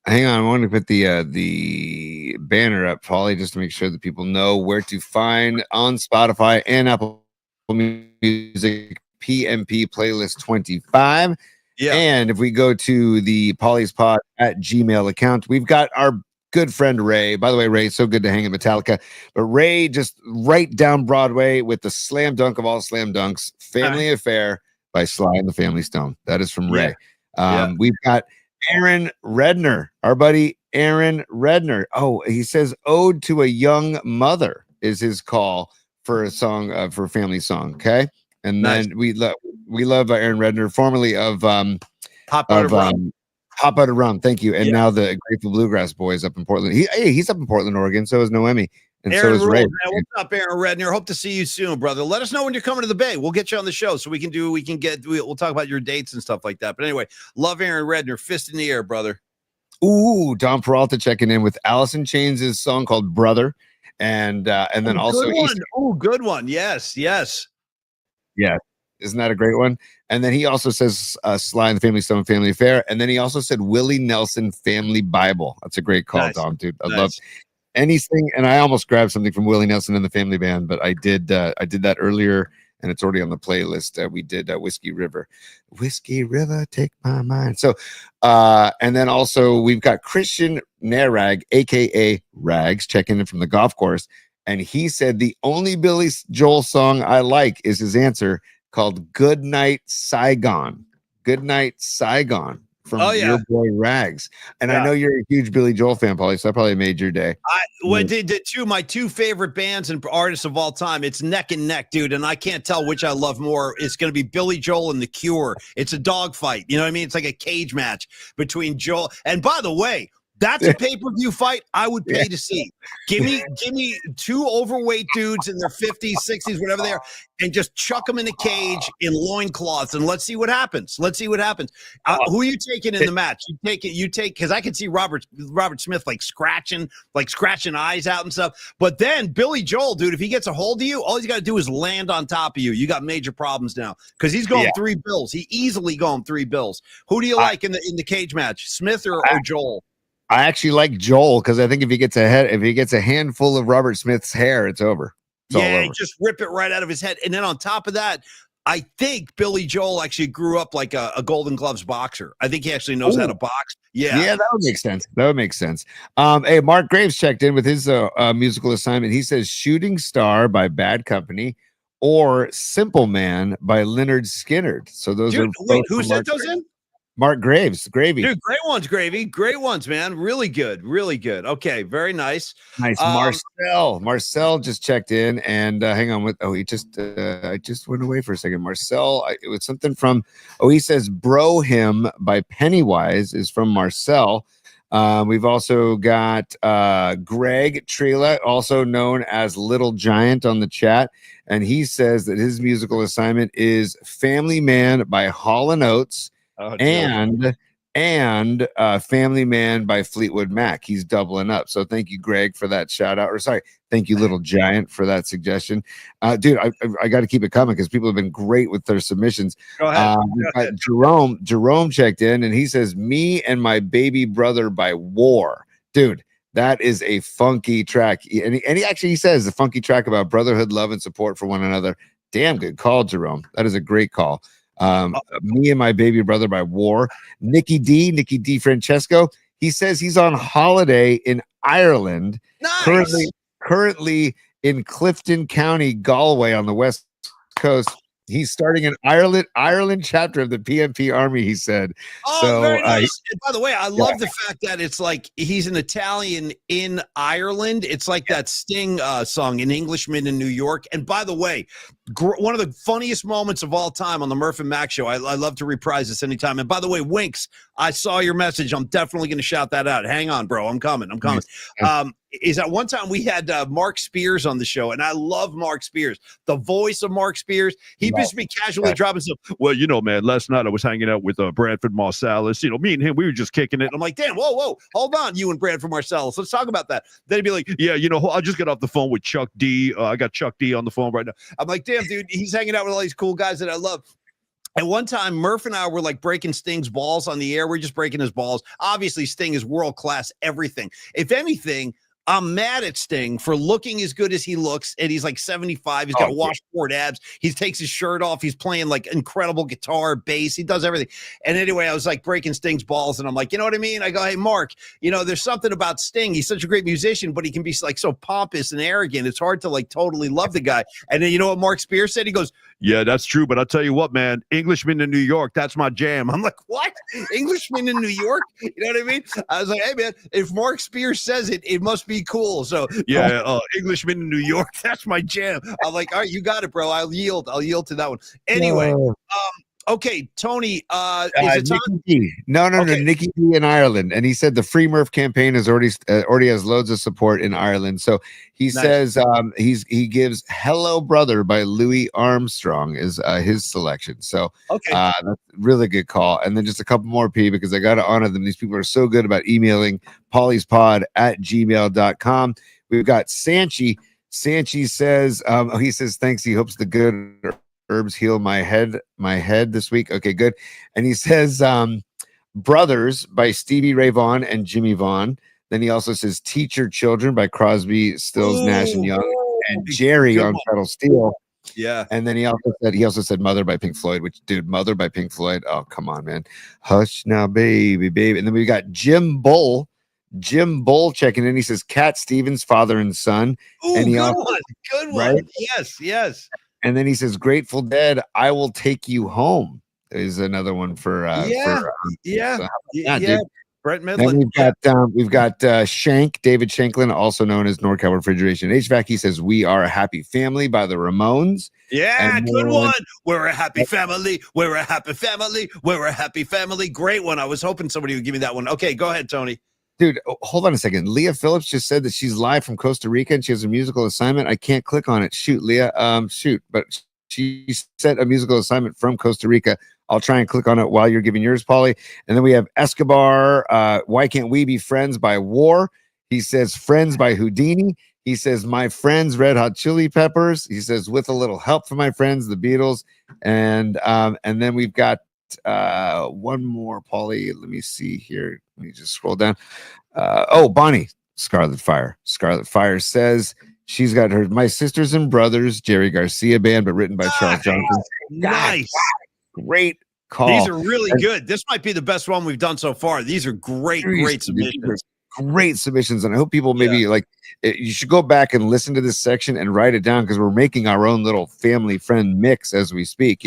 Hang on, I want to put the banner up, Paulie, just to make sure that people know where to find on Spotify and Apple Music PMP playlist 25. Yeah. And if we go to the Paulie's Pod at Gmail account, we've got our good friend Ray. By the way, Ray, so good to hang at Metallica. But Ray just right down Broadway with the slam dunk of all slam dunks, Family Affair by Sly and the Family Stone. That is from Ray. We've got Aaron Redner, our buddy Aaron Redner. Oh, he says Ode to a Young Mother is his call for a song, for a family song. Okay. And then we love Aaron Redner, formerly of Hot Butter Rum. Hot Butter Rum, thank you. And now the Grateful Bluegrass Boys up in Portland. He's up in Portland, Oregon. So is Noemi, and Aaron so is Ray. Man, what's up, Aaron Redner? Hope to see you soon, brother. Let us know when you're coming to the Bay. We'll get you on the show so we'll talk about your dates and stuff like that. But anyway, love Aaron Redner. Fist in the air, brother. Ooh, Don Peralta checking in with Alice in Chains' song called Brother, and then also good one. Yes. Yeah. Isn't that a great one? And then he also says Sly and the Family Stone, Family Affair. And then he also said Willie Nelson, Family Bible. That's a great call, Dom, dude. I love anything. And I almost grabbed something from Willie Nelson and the Family Band, but I did that earlier, and it's already on the playlist. We did Whiskey River, take my mind. So, and then also we've got Christian Narag, aka Rags, checking in from the golf course. And he said the only Billy Joel song I like is his answer, called Good Night Saigon. Good Night Saigon from your boy Rags. And I know you're a huge Billy Joel fan, Paulie, so I probably made your day. My two favorite bands and artists of all time, it's neck and neck, dude. And I can't tell which I love more. It's going to be Billy Joel and The Cure. It's a dogfight. You know what I mean? It's like a cage match between Joel. And by the way, that's a pay-per-view fight I would pay to see. Give me two overweight dudes in their 50s, 60s, whatever they are, and just chuck them in a cage in loincloths, and let's see what happens. Who are you taking in the match? You take, because I can see Robert Smith like scratching eyes out and stuff. But then Billy Joel, dude, if he gets a hold of you, all he's got to do is land on top of you. You got major problems now because he's going 3 bills. He easily going 3 bills. Who do you like in the cage match, Smith or Joel? I actually like Joel because I think if he gets a handful of Robert Smith's hair, it's over. It's all over. Just rip it right out of his head. And then on top of that, I think Billy Joel actually grew up like a Golden Gloves boxer. I think he actually knows how to box. Yeah, that would make sense. Hey, Mark Graves checked in with his musical assignment. He says Shooting Star by Bad Company or Simple Man by Lynyrd Skynyrd. So those are wait, who sent those in? Mark Graves, Gravy. Dude, great ones, Gravy. Great ones, man. Really good. Really good. Okay, very nice. Nice. Marcel just checked in and hang on. I just went away for a second. Marcel, it was something from, he says Bro Him by Pennywise is from Marcel. We've also got Greg Trela, also known as Little Giant, on the chat. And he says that his musical assignment is Family Man by Hall & Oates. And Family Man by Fleetwood Mac. He's doubling up. So thank you, Greg, for that shout out. Or sorry, thank you, Little Giant, for that suggestion. Dude, I got to keep it coming because people have been great with their submissions. Go ahead. Jerome checked in and he says, Me and My Baby Brother by War. Dude, that is a funky track. And he actually says a funky track about brotherhood, love, and support for one another. Damn good call, Jerome. That is a great call. Me and My Baby Brother by War. Nikki D. Francesco. He says he's on holiday in Ireland. Nice. Currently in Clifton County, Galway on the west coast. He's starting an Ireland chapter of the PMP Army, he said. Oh, so, very nice. And by the way, I love the fact that it's like he's an Italian in Ireland. It's like that Sting song, An Englishman in New York. And by the way, one of the funniest moments of all time on the Murph and Mac show. I love to reprise this anytime. And by the way, Winks, I saw your message. I'm definitely going to shout that out. Hang on, bro. I'm coming. Is that one time we had Mark Spears on the show, and I love Mark Spears, the voice of Mark Spears. He just be casually dropping stuff. Well, man, last night I was hanging out with Bradford Marsalis. Me and him, we were just kicking it. I'm like, damn, whoa, hold on, you and Bradford Marsalis. Let's talk about that. Then he'd be like, yeah, I just got off the phone with Chuck D. I got Chuck D on the phone right now. I'm like, damn, dude, he's hanging out with all these cool guys that I love. And one time, Murph and I were like breaking Sting's balls on the air. We're just breaking his balls. Obviously, Sting is world-class everything. If anything, I'm mad at Sting for looking as good as he looks, and he's like 75. He's got washboard abs. He takes his shirt off. He's playing like incredible guitar, bass. He does everything. And anyway, I was like breaking Sting's balls, and I'm like, you know what I mean? I go, hey, Mark, there's something about Sting. He's such a great musician, but he can be like so pompous and arrogant. It's hard to like totally love the guy. And then you know what Mark Spears said? He goes, yeah, that's true. But I'll tell you what, man, Englishman in New York, that's my jam. I'm like, what? Englishman in New York? You know what I mean? I was like, hey, man, if Mark Spears says it, it must be cool. So, yeah, Englishman in New York, that's my jam. I'm like, all right, you got it, bro. I'll yield to that one. Anyway, okay, Tony, is it time? Nikki D. No, Nikki D in Ireland. And he said the Free Murph campaign is already has loads of support in Ireland. So he says he gives Hello Brother by Louis Armstrong is his selection. So that's a really good call. And then just a couple more, P, because I got to honor them. These people are so good about emailing pollyspod@gmail.com. We've got Sanchi. Sanchi says, he says, thanks. He hopes the good herbs heal my head this week. Okay, good. And he says Brothers by Stevie Ray Vaughan and Jimmy Vaughan. Then he also says Teach Your Children by Crosby, Stills, Nash and Young, and Jerry on Pedal Steel. Yeah. And then he also said Mother by Pink Floyd, which, dude, Mother by Pink Floyd. Oh, come on, man. Hush now, baby. And then we got Jim Bull checking in. He says Cat Stevens, Father and Son. Ooh, and he good one. Right? Yes. And then he says Grateful Dead, I Will Take You Home. There's another one for Brett Midland. Then we've got Shank, David Shanklin, also known as NorCal Refrigeration HVAC. He says We Are a Happy Family by the Ramones. Yeah, good one. We're a happy family. We're a happy family. We're a happy family. Great one. I was hoping somebody would give me that one. Okay, go ahead, Tony. Dude, hold on a second. Leah Phillips just said that she's live from Costa Rica and she has a musical assignment. I can't click on it. Shoot, Leah. But she sent a musical assignment from Costa Rica. I'll try and click on it while you're giving yours, Pauly. And then we have Escobar. Why Can't We Be Friends by War? He says Friends by Houdini. He says My Friends, Red Hot Chili Peppers. He says With a Little Help from My Friends, the Beatles. And then we've got one more, Pauly. Let me see here. Let me just scroll down. Bonnie, Scarlet Fire. Scarlet Fire says she's got her My Sisters and Brothers, Jerry Garcia Band, but written by Charles Johnson. Nice. Great call. These are really good. This might be the best one we've done so far. These are great submissions. Great submissions. And I hope people maybe you should go back and listen to this section and write it down because we're making our own little family friend mix as we speak,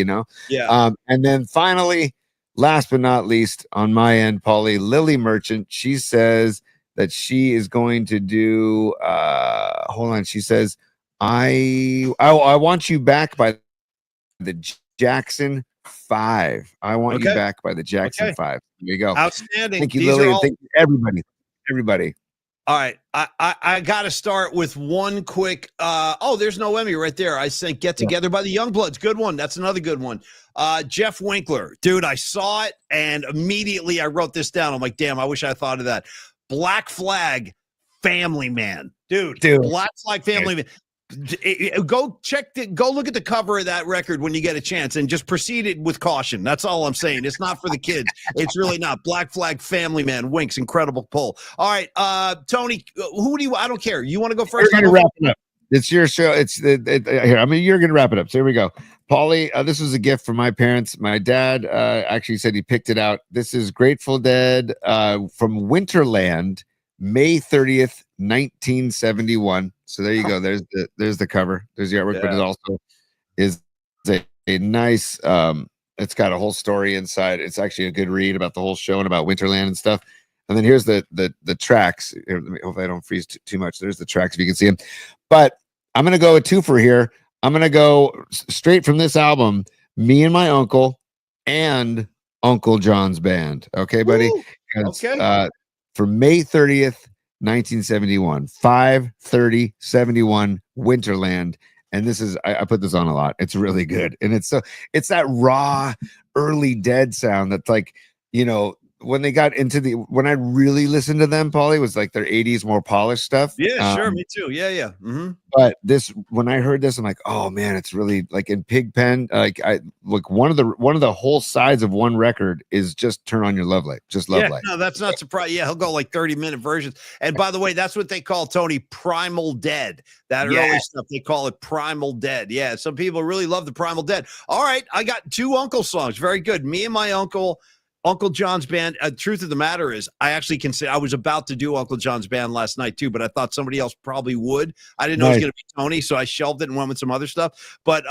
Yeah. And then finally, last but not least, on my end, Pauly, Lily Merchant, she says that she is going to do hold on. She says, I Want You Back by the Jackson 5. I Want You Back by the Jackson 5. There you go. Outstanding. Thank you, Lily. And thank you, everybody. All right. I got to start with one quick. There's Noemi right there. I sent Get Together by the Youngbloods. Good one. That's another good one. Jeff Winkler. Dude, I saw it and immediately I wrote this down. I'm like, damn, I wish I thought of that. Black Flag, Family Man. Dude. Black Flag, Family Man. Go look at the cover of that record when you get a chance and just proceed it with caution. That's all I'm saying. It's not for the kids. It's really not. Black Flag, Family Man, Winks, incredible pull. All right, Tony, who do you? I don't care. You want to go first? We're wrapping up. It's your show. Here. I mean, you're gonna wrap it up. So here we go. Paulie, this was a gift from my parents. My dad actually said he picked it out. This is Grateful Dead from Winterland, May 30th, 1971. So there you go. There's the cover. There's the artwork, but it also is a nice. It's got a whole story inside. It's actually a good read about the whole show and about Winterland and stuff. And then here's the tracks. Here, hopefully I don't freeze too much. There's the tracks if you can see them. But I'm gonna go a twofer here. I'm gonna go straight from this album. Me and my uncle and Uncle John's band. Okay, buddy. Okay. For May 30th, 1971, 5/30/71, Winterland. And this is I put this on a lot. It's really good, and it's that raw early Dead sound that's like, you know, when they got into when I really listened to them, Paulie, was like their 80s more polished stuff. Yeah, sure, me too. Yeah. Mm-hmm. But when I heard this, I'm like, oh man, it's really like in Pigpen. Like one of the whole sides of one record is just Turn On Your Love Light, just Love Light. No, that's not surprising. Yeah, he'll go like 30-minute versions. And by the way, that's what they call Tony Primal Dead. That early stuff, they call it Primal Dead. Yeah, some people really love the Primal Dead. All right, I got two uncle songs. Very good. Me and my Uncle John's band. Truth of the matter is, I actually can say I was about to do Uncle John's band last night too, but I thought somebody else probably would. I didn't know it was going to be Tony, so I shelved it and went with some other stuff. But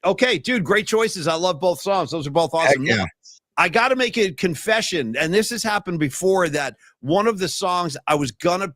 okay, dude, great choices. I love both songs. Those are both awesome. Yeah. I got to make a confession, and this has happened before, that one of the songs I was gonna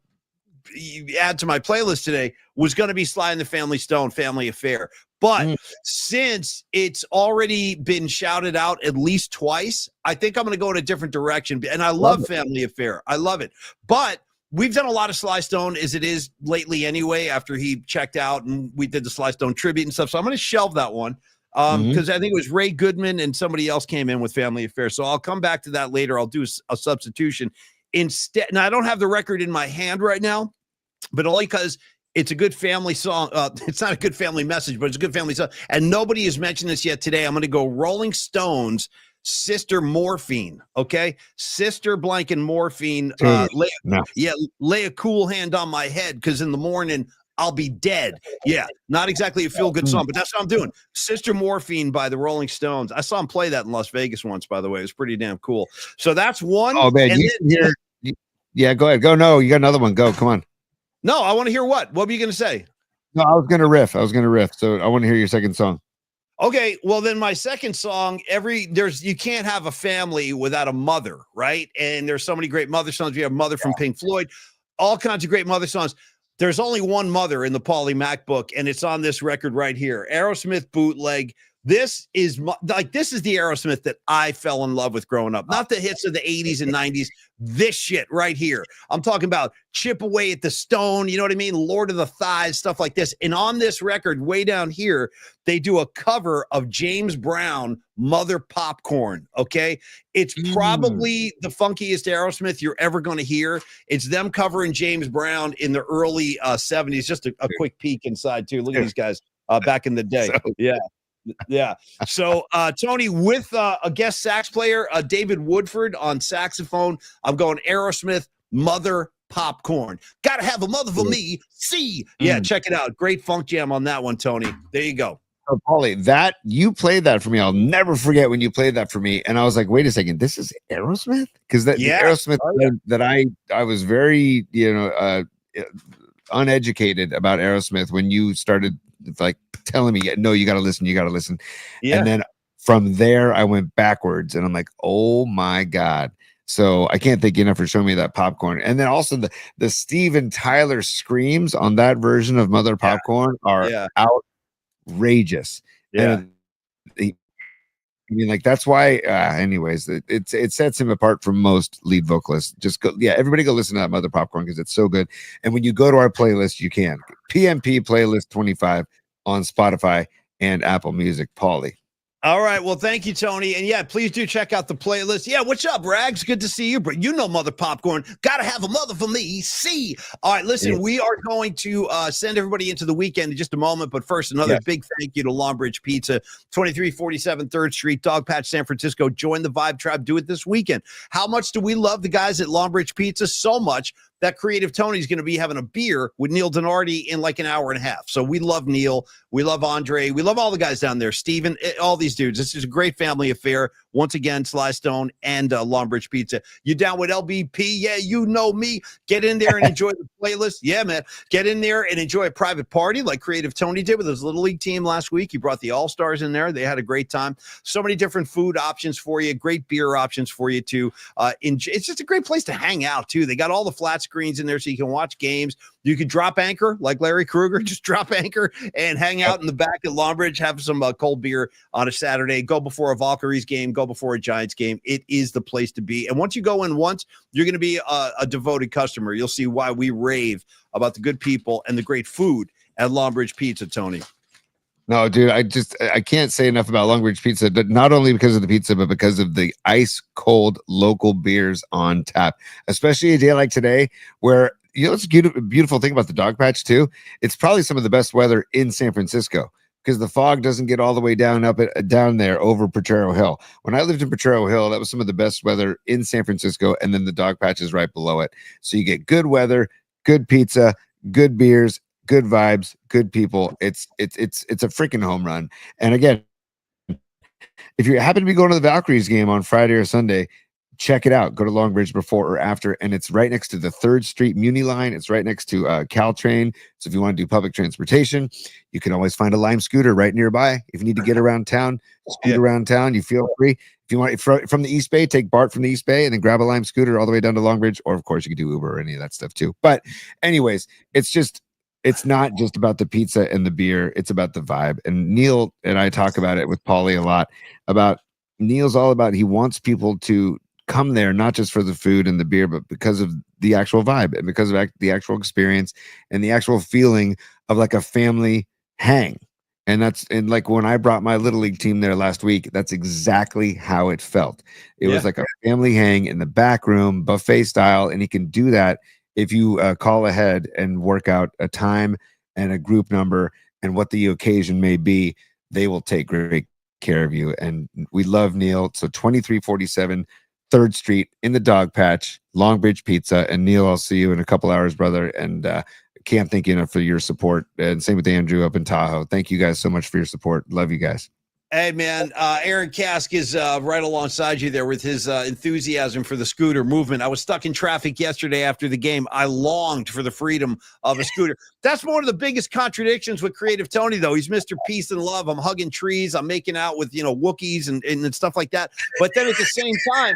add to my playlist today was going to be Sly and the Family Stone, Family Affair. But since it's already been shouted out at least twice, I think I'm going to go in a different direction. And I love Family Affair. I love it. But we've done a lot of Sly Stone as it is lately anyway, after he checked out and we did the Sly Stone tribute and stuff. So I'm going to shelve that one because I think it was Ray Goodman and somebody else came in with Family Affair. So I'll come back to that later. I'll do a substitution instead. Now, I don't have the record in my hand right now, but only because it's a good family song. It's not a good family message, but it's a good family song. And nobody has mentioned this yet today. I'm going to go Rolling Stones, Sister Morphine. Okay. Sister blank and Morphine. Lay a cool hand on my head, because in the morning I'll be dead. Yeah. Not exactly a feel good song, but that's what I'm doing. Sister Morphine by the Rolling Stones. I saw them play that in Las Vegas once, by the way. It was pretty damn cool. So that's one. Oh, man. Yeah, go ahead. Go. No, you got another one. Go. Come on. No, I want to hear what? What were you going to say? No, I was going to riff. So I want to hear your second song. Okay, well then my second song, you can't have a family without a mother, right? And there's so many great mother songs. We have Mother from Pink Floyd, all kinds of great mother songs. There's only one mother in the Paulie Mac book, and it's on this record right here, Aerosmith Bootleg. This is the Aerosmith that I fell in love with growing up. Not the hits of the 80s and 90s. This shit right here. I'm talking about Chip Away at the Stone. You know what I mean? Lord of the Thighs, stuff like this. And on this record, way down here, they do a cover of James Brown, Mother Popcorn. Okay. It's probably the funkiest Aerosmith you're ever going to hear. It's them covering James Brown in the early 70s. Just a quick peek inside too. Look at these guys back in the day. Yeah. So, Tony, with a guest sax player, David Woodford on saxophone, I'm going Aerosmith, Mother Popcorn. Gotta have a mother for me. See. Yeah, check it out. Great funk jam on that one, Tony. There you go. Oh, Paulie, that you played that for me. I'll never forget when you played that for me. And I was like, wait a second, this is Aerosmith? Because the Aerosmith that I was very, uneducated about Aerosmith when you started like telling me, no, you got to listen. Yeah. And then from there, I went backwards and I'm like, oh my God. So I can't thank you enough for showing me that Popcorn. And then also the Steven Tyler screams on that version of Mother Popcorn are outrageous. Yeah. And I mean, like, that's why, anyways, it sets him apart from most lead vocalists. Just go, everybody go listen to that Mother Popcorn because it's so good. And when you go to our playlist, you can. PMP playlist 25 on Spotify and Apple Music. Paulie. All right. Well, thank you, Tony. And please do check out the playlist. Yeah, what's up, Rags? Good to see you. But Mother Popcorn. Gotta have a mother for me. See. All right, listen, we are going to send everybody into the weekend in just a moment. But first, another big thank you to Longbridge Pizza, 2347 3rd Street, Dogpatch, San Francisco. Join the Vibe Tribe. Do it this weekend. How much do we love the guys at Longbridge Pizza? So much that Creative Tony's going to be having a beer with Neil Denardi in like an hour and a half. So we love Neil. We love Andre. We love all the guys down there. Steven, all these dudes. This is a great family affair. Once again, Sly Stone and Longbridge Pizza. You down with LBP? Yeah, you know me. Get in there and enjoy the playlist. Yeah, man. Get in there and enjoy a private party like Creative Tony did with his Little League team last week. He brought the All-Stars in there. They had a great time. So many different food options for you. Great beer options for you, too. It's just a great place to hang out, too. They got all the flat screens in there so you can watch games. You could drop anchor like Larry Krueger, just drop anchor and hang out in the back at Longbridge, have some cold beer on a Saturday, go before a Valkyries game, go before a Giants game. It is the place to be. And once you go in once, you're going to be a devoted customer. You'll see why we rave about the good people and the great food at Longbridge Pizza, Tony. No, dude, I can't say enough about Longbridge Pizza, but not only because of the pizza, but because of the ice cold local beers on tap, especially a day like today where, you know, it's a beautiful thing about the dog patch too. It's probably some of the best weather in San Francisco because the fog doesn't get all the way down there over Potrero Hill. When I lived in Potrero Hill, that was some of the best weather in San Francisco. And then the dog patch is right below it. So you get good weather, good pizza, good beers, good vibes, good people. It's a freaking home run. And again, if you happen to be going to the Valkyries game on Friday or Sunday, check it out. Go to Longbridge before or after, and it's right next to the 3rd Street Muni line. It's right next to Caltrain. So if you want to do public transportation, you can always find a Lime scooter right nearby. If you need to get around town, scoot around town, you feel free. If you want from the East Bay, take Bart from the East Bay and then grab a Lime scooter all the way down to Longbridge. Or of course you can do Uber or any of that stuff too. But anyways, it's not just about the pizza and the beer. It's about the vibe. And Neil and I talk about it with Paulie a lot about Neil's all about, he wants people to come there, not just for the food and the beer, but because of the actual vibe and because of the actual experience and the actual feeling of like a family hang. And like when I brought my Little League team there last week, that's exactly how it felt. It was like a family hang in the back room, buffet style. And he can do that if you call ahead and work out a time and a group number and what the occasion may be. They will take great care of you. And we love Neil. So 2347 3rd Street in the dog patch, Longbridge Pizza. And Neil, I'll see you in a couple hours, brother. And can't thank you enough for your support. And same with Andrew up in Tahoe. Thank you guys so much for your support. Love you guys. Hey, man, Aaron Kask is right alongside you there with his enthusiasm for the scooter movement. I was stuck in traffic yesterday after the game. I longed for the freedom of a scooter. That's one of the biggest contradictions with Creative Tony, though. He's Mr. Peace and Love. I'm hugging trees. I'm making out with, Wookiees and stuff like that. But then at the same time,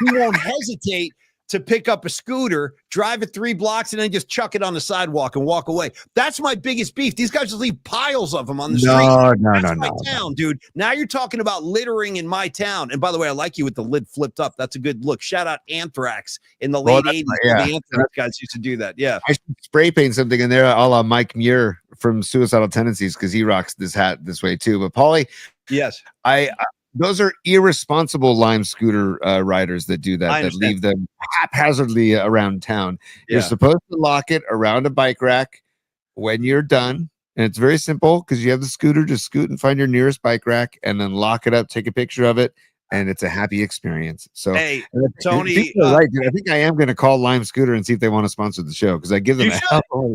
he won't hesitate to pick up a scooter, drive it 3 blocks, and then just chuck it on the sidewalk and walk away. That's my biggest beef. These guys just leave piles of them on the street. That's my town, dude. Now you're talking about littering in my town. And by the way, I like you with the lid flipped up. That's a good look. Shout out Anthrax in the late 80s. Yeah. The Anthrax guys used to do that. Yeah. I should spray paint something in there a la Mike Muir from Suicidal Tendencies because he rocks this hat this way too. But Paulie, yes, those are irresponsible Lime scooter riders that do that leave them haphazardly around town. Yeah. You're supposed to lock it around a bike rack when you're done. And it's very simple because you have the scooter, just scoot and find your nearest bike rack and then lock it up, take a picture of it. And it's a happy experience. So, hey, Tony, right, dude. I think I am going to call Lime Scooter and see if they want to sponsor the show because I give them.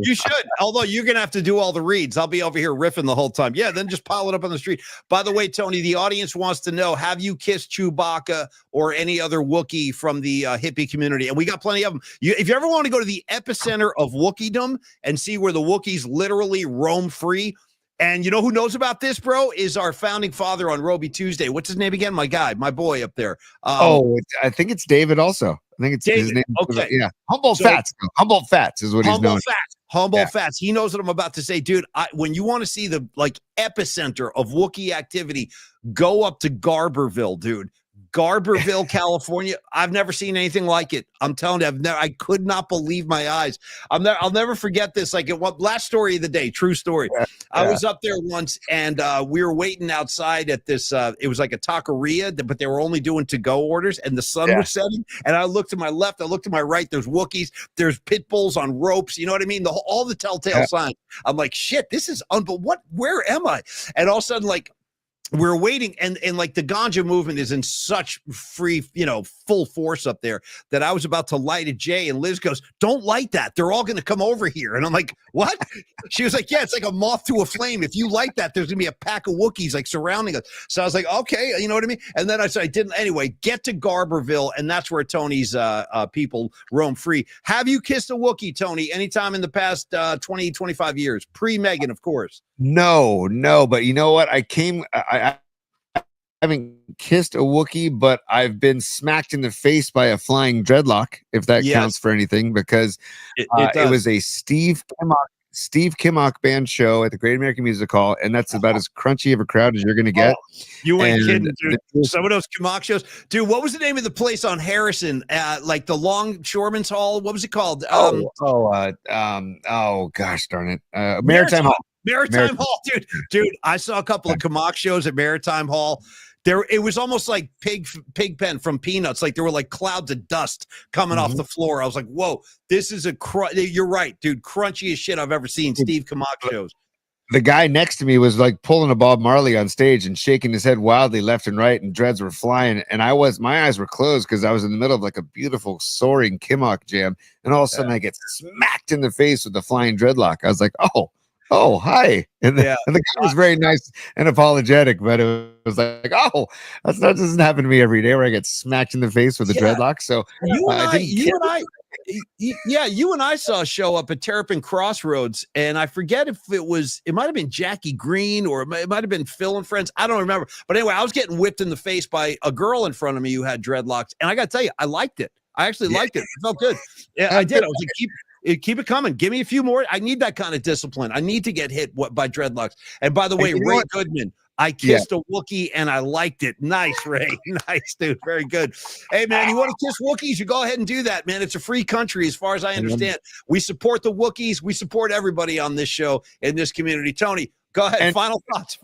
You should. Although you're going to have to do all the reads. I'll be over here riffing the whole time. Yeah, then just pile it up on the street. By the way, Tony, the audience wants to know: have you kissed Chewbacca or any other Wookiee from the hippie community? And we got plenty of them. If you ever want to go to the epicenter of Wookiedom and see where the Wookiees literally roam free. And you know who knows about this, bro, is our founding father on Roby Tuesday. What's his name again? My guy, my boy up there. I think it's David also. I think it's David. His name. Okay. Yeah. Humboldt Fats is what he's known. Humboldt Fats. He knows what I'm about to say. Dude, when you want to see the epicenter of Wookiee activity, go up to Garberville, dude. Garberville, California. I've never seen anything like it. I'm telling you, I could not believe my eyes. I'll never forget this. Last story of the day, true story. Yeah. I was up there once and we were waiting outside at this, it was like a taqueria, but they were only doing to-go orders and the sun was setting. And I looked to my left, I looked to my right. There's Wookiees, there's pit bulls on ropes. You know what I mean? All the telltale signs. I'm like, shit, this is unbelievable. Where am I? And all of a sudden, we're waiting, and like the ganja movement is in such free, full force up there that I was about to light a J, and Liz goes, "Don't light that. They're all going to come over here." And I'm like, "What?" She was like, "Yeah, it's like a moth to a flame. If you light that, there's going to be a pack of Wookiees like surrounding us." So I was like, "Okay, you know what I mean?" And then I said, "I didn't." Anyway, get to Garberville, and that's where Tony's people roam free. Have you kissed a Wookiee, Tony, anytime in the past 20, 25 years? Pre-Megan, of course. No, but you know what? I haven't kissed a Wookiee, but I've been smacked in the face by a flying dreadlock, if that counts for anything, because it was a Steve Kimmock band show at the Great American Music Hall, and that's about as crunchy of a crowd as you're going to get. You ain't kidding, dude. Some of those Kimmock shows. Dude, what was the name of the place on Harrison? Like the Longshoremen's Hall? What was it called? Oh gosh darn it. Maritime Hall. Maritime Hall, dude. I saw a couple of Kimmock shows at Maritime Hall. It was almost like Pigpen from Peanuts. Like there were like clouds of dust coming off the floor. I was like, "Whoa, this is you're right, dude. Crunchiest shit I've ever seen." Steve Kimmock shows. The guy next to me was like pulling a Bob Marley on stage and shaking his head wildly left and right, and dreads were flying. And my eyes were closed because I was in the middle of like a beautiful soaring Kimmock jam, and all of a sudden I get smacked in the face with the flying dreadlock. I was like, "Oh, hi." And the guy was very nice and apologetic, but it was like, "Oh, that doesn't happen to me every day where I get smacked in the face with a dreadlock." So you and I saw a show up at Terrapin Crossroads, and I forget if it might have been Jackie Green or it might have been Phil and Friends. I don't remember. But anyway, I was getting whipped in the face by a girl in front of me who had dreadlocks. And I got to tell you, I liked it. I actually liked it. It felt good. Yeah, I did. I was like, keep it coming. Give me a few more. I need that kind of discipline. I need to get hit by dreadlocks. And by the way, Ray Goodman, I kissed a Wookiee and I liked it. Nice, Ray. Nice, dude. Very good. Hey, man, you want to kiss Wookiees? You go ahead and do that, man. It's a free country as far as I understand. We support the Wookiees. We support everybody on this show in this community. Tony, go ahead. Final thoughts.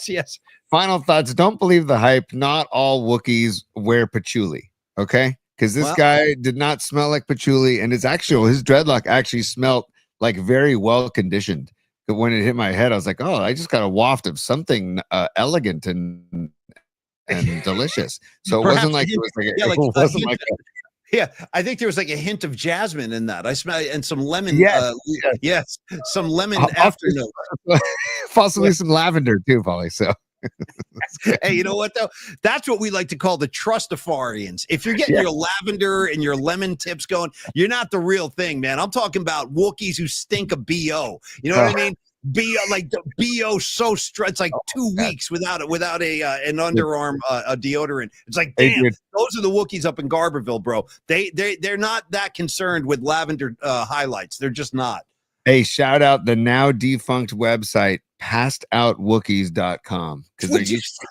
Yes. Final thoughts. Don't believe the hype. Not all Wookiees wear patchouli. Okay. Because this guy did not smell like patchouli, and his dreadlock actually smelled like very well conditioned. But when it hit my head, I was like, "Oh, I just got a waft of something elegant and delicious." So it wasn't like it was like yeah, I think there was like a hint of jasmine in that. I smell and some lemon. Yes, some lemon afternoon. Possibly some lavender too, Polly. So. Hey, you know what though? That's what we like to call the trustafarians. If you're getting your lavender and your lemon tips going, you're not the real thing, man. I'm talking about Wookiees who stink of BO. You know what I mean? BO, like the BO so it's like 2 weeks without an underarm deodorant. It's like, damn, those are the Wookiees up in Garberville, bro. They're not that concerned with lavender highlights. They're just not. Hey, shout out the now defunct website passedoutwookies.com, because they're used to,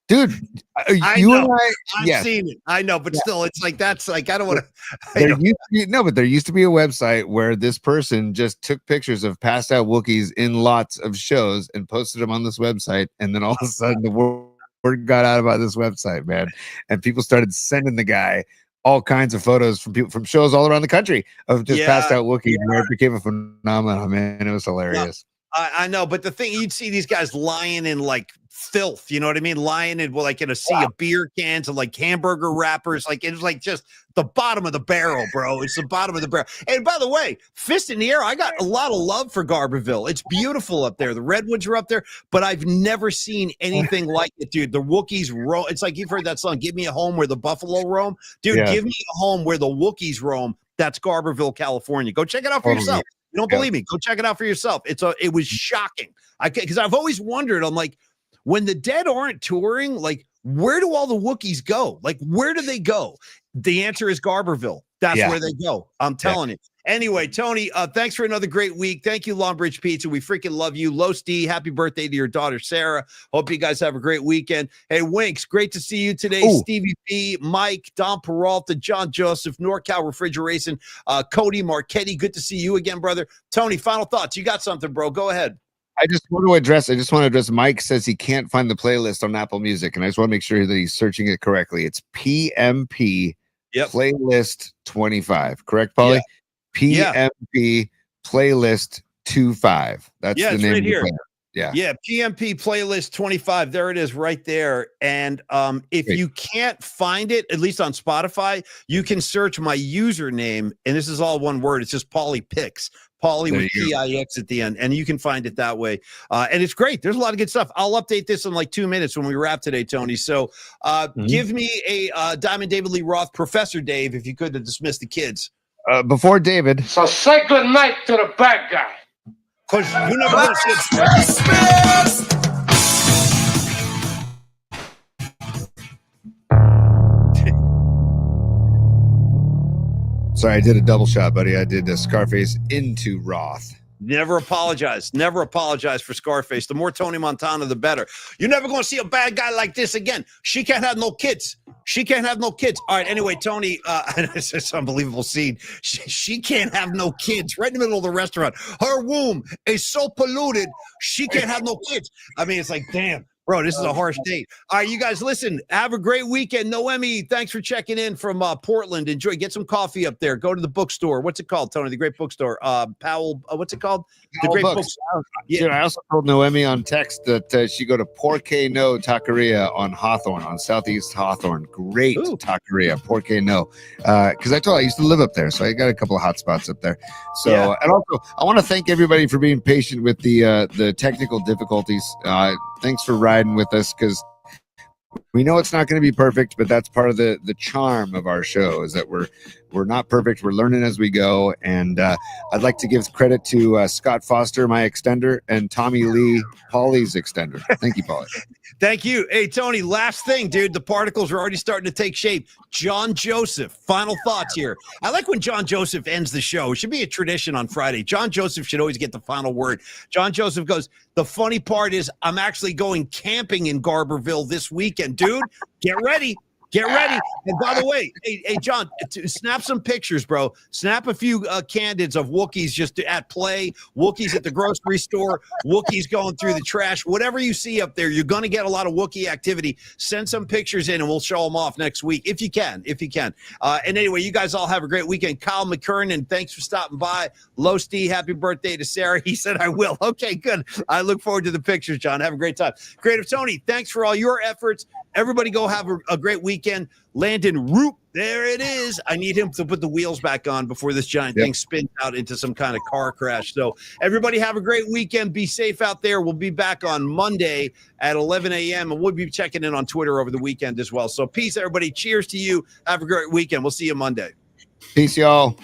dude. I've seen it. I know, but still, it's like that's like I don't want to. But there used to be a website where this person just took pictures of passed out Wookiees in lots of shows and posted them on this website, and then all of a sudden the word got out about this website, man, and people started sending the guy all kinds of photos from people from shows all around the country of just passed out Wookiees, and it became a phenomenon, man. It was hilarious. I know, but the thing, you'd see these guys lying in like filth, you know what I mean? Lying in like in a sea of beer cans and like hamburger wrappers. Like it was like just the bottom of the barrel, bro. It's the bottom of the barrel. And by the way, fist in the air, I got a lot of love for Garberville. It's beautiful up there. The redwoods are up there, but I've never seen anything like it, dude. The Wookiees roam. It's like you've heard that song, "Give Me a Home Where the Buffalo Roam." Dude, give me a home where the Wookiees roam. That's Garberville, California. Go check it out for yourself. You don't believe me? Go check it out for yourself. It was shocking. Because I've always wondered, I'm like, when the Dead aren't touring, like, where do all the Wookiees go? Like, where do they go? The answer is Garberville. That's where they go. I'm telling you. Anyway, Tony, thanks for another great week. Thank you, Longbridge Pizza. We freaking love you. Los D, happy birthday to your daughter, Sarah. Hope you guys have a great weekend. Hey, Winks, great to see you today. Ooh. Stevie P, Mike, Don Peralta, John Joseph, NorCal Refrigeration, Cody Marchetti. Good to see you again, brother. Tony, final thoughts. You got something, bro. Go ahead. I just want to address Mike says he can't find the playlist on Apple Music, and I just want to make sure that he's searching it correctly. It's PMP playlist 25. Correct, Paulie? PMP playlist 25. That's the name right of the here. player. Yeah, PMP playlist 25. There it is right there. And if you can't find it, at least on Spotify, you can search my username, and this is all one word. It's just Pauly Pix. Pauly with P-I-X at the end, and you can find it that way. And it's great. There's a lot of good stuff. I'll update this in like 2 minutes when we wrap today, Tony. So give me a Diamond David Lee Roth, Professor Dave, if you could, to dismiss the kids. Before David. So say good night to the bad guy. Because you never going to see it. Sorry, I did a double shot, buddy. I did Scarface into Roth. Never apologize. Never apologize for Scarface. The more Tony Montana, the better. You're never going to see a bad guy like this again. She can't have no kids. She can't have no kids. All right. Anyway, Tony, it's an unbelievable scene. She can't have no kids right in the middle of the restaurant. Her womb is so polluted. She can't have no kids. I mean, it's like, damn. Bro, this is a harsh date. All right, you guys, listen. Have a great weekend. Noemi, thanks for checking in from Portland. Enjoy. Get some coffee up there. Go to the bookstore. What's it called, Tony? The Great Bookstore. Powell. What's it called? The Great Bookstore. Yeah. Dude, I also told Noemi on text that she go to Porque No Taqueria on Hawthorne, on Southeast Hawthorne. Great taqueria, Porque No. Because I told her I used to live up there, so I got a couple of hot spots up there. So, and also, I want to thank everybody for being patient with the technical difficulties. Thanks for riding with us, because we know it's not going to be perfect, but that's part of the charm of our show, is that we're not perfect. We're learning as we go. And I'd like to give credit to Scott Foster, my extender, and Tommy Lee, Pauly's extender. Thank you, Pauly. Thank you. Hey, Tony, last thing, dude. The particles are already starting to take shape. John Joseph, final thoughts here. I like when John Joseph ends the show. It should be a tradition on Friday. John Joseph should always get the final word. John Joseph goes, the funny part is I'm actually going camping in Garberville this weekend. Dude, get ready. Get ready. And by the way, hey, John, snap some pictures, bro. Snap a few candids of Wookiees just at play, Wookiees at the grocery store, Wookiees going through the trash. Whatever you see up there, you're going to get a lot of Wookiee activity. Send some pictures in, and we'll show them off next week if you can. And anyway, you guys all have a great weekend. Kyle McKernan, thanks for stopping by. Losty, happy birthday to Sarah. He said I will. Okay, good. I look forward to the pictures, John. Have a great time. Creative Tony, thanks for all your efforts. Everybody go have a great weekend. Landon Roop, there it is. I need him to put the wheels back on before this giant thing spins out into some kind of car crash. So everybody have a great weekend. Be safe out there. We'll be back on Monday at 11 a.m. and we'll be checking in on Twitter over the weekend as well. So peace, everybody. Cheers to you. Have a great weekend. We'll see you Monday. Peace, y'all.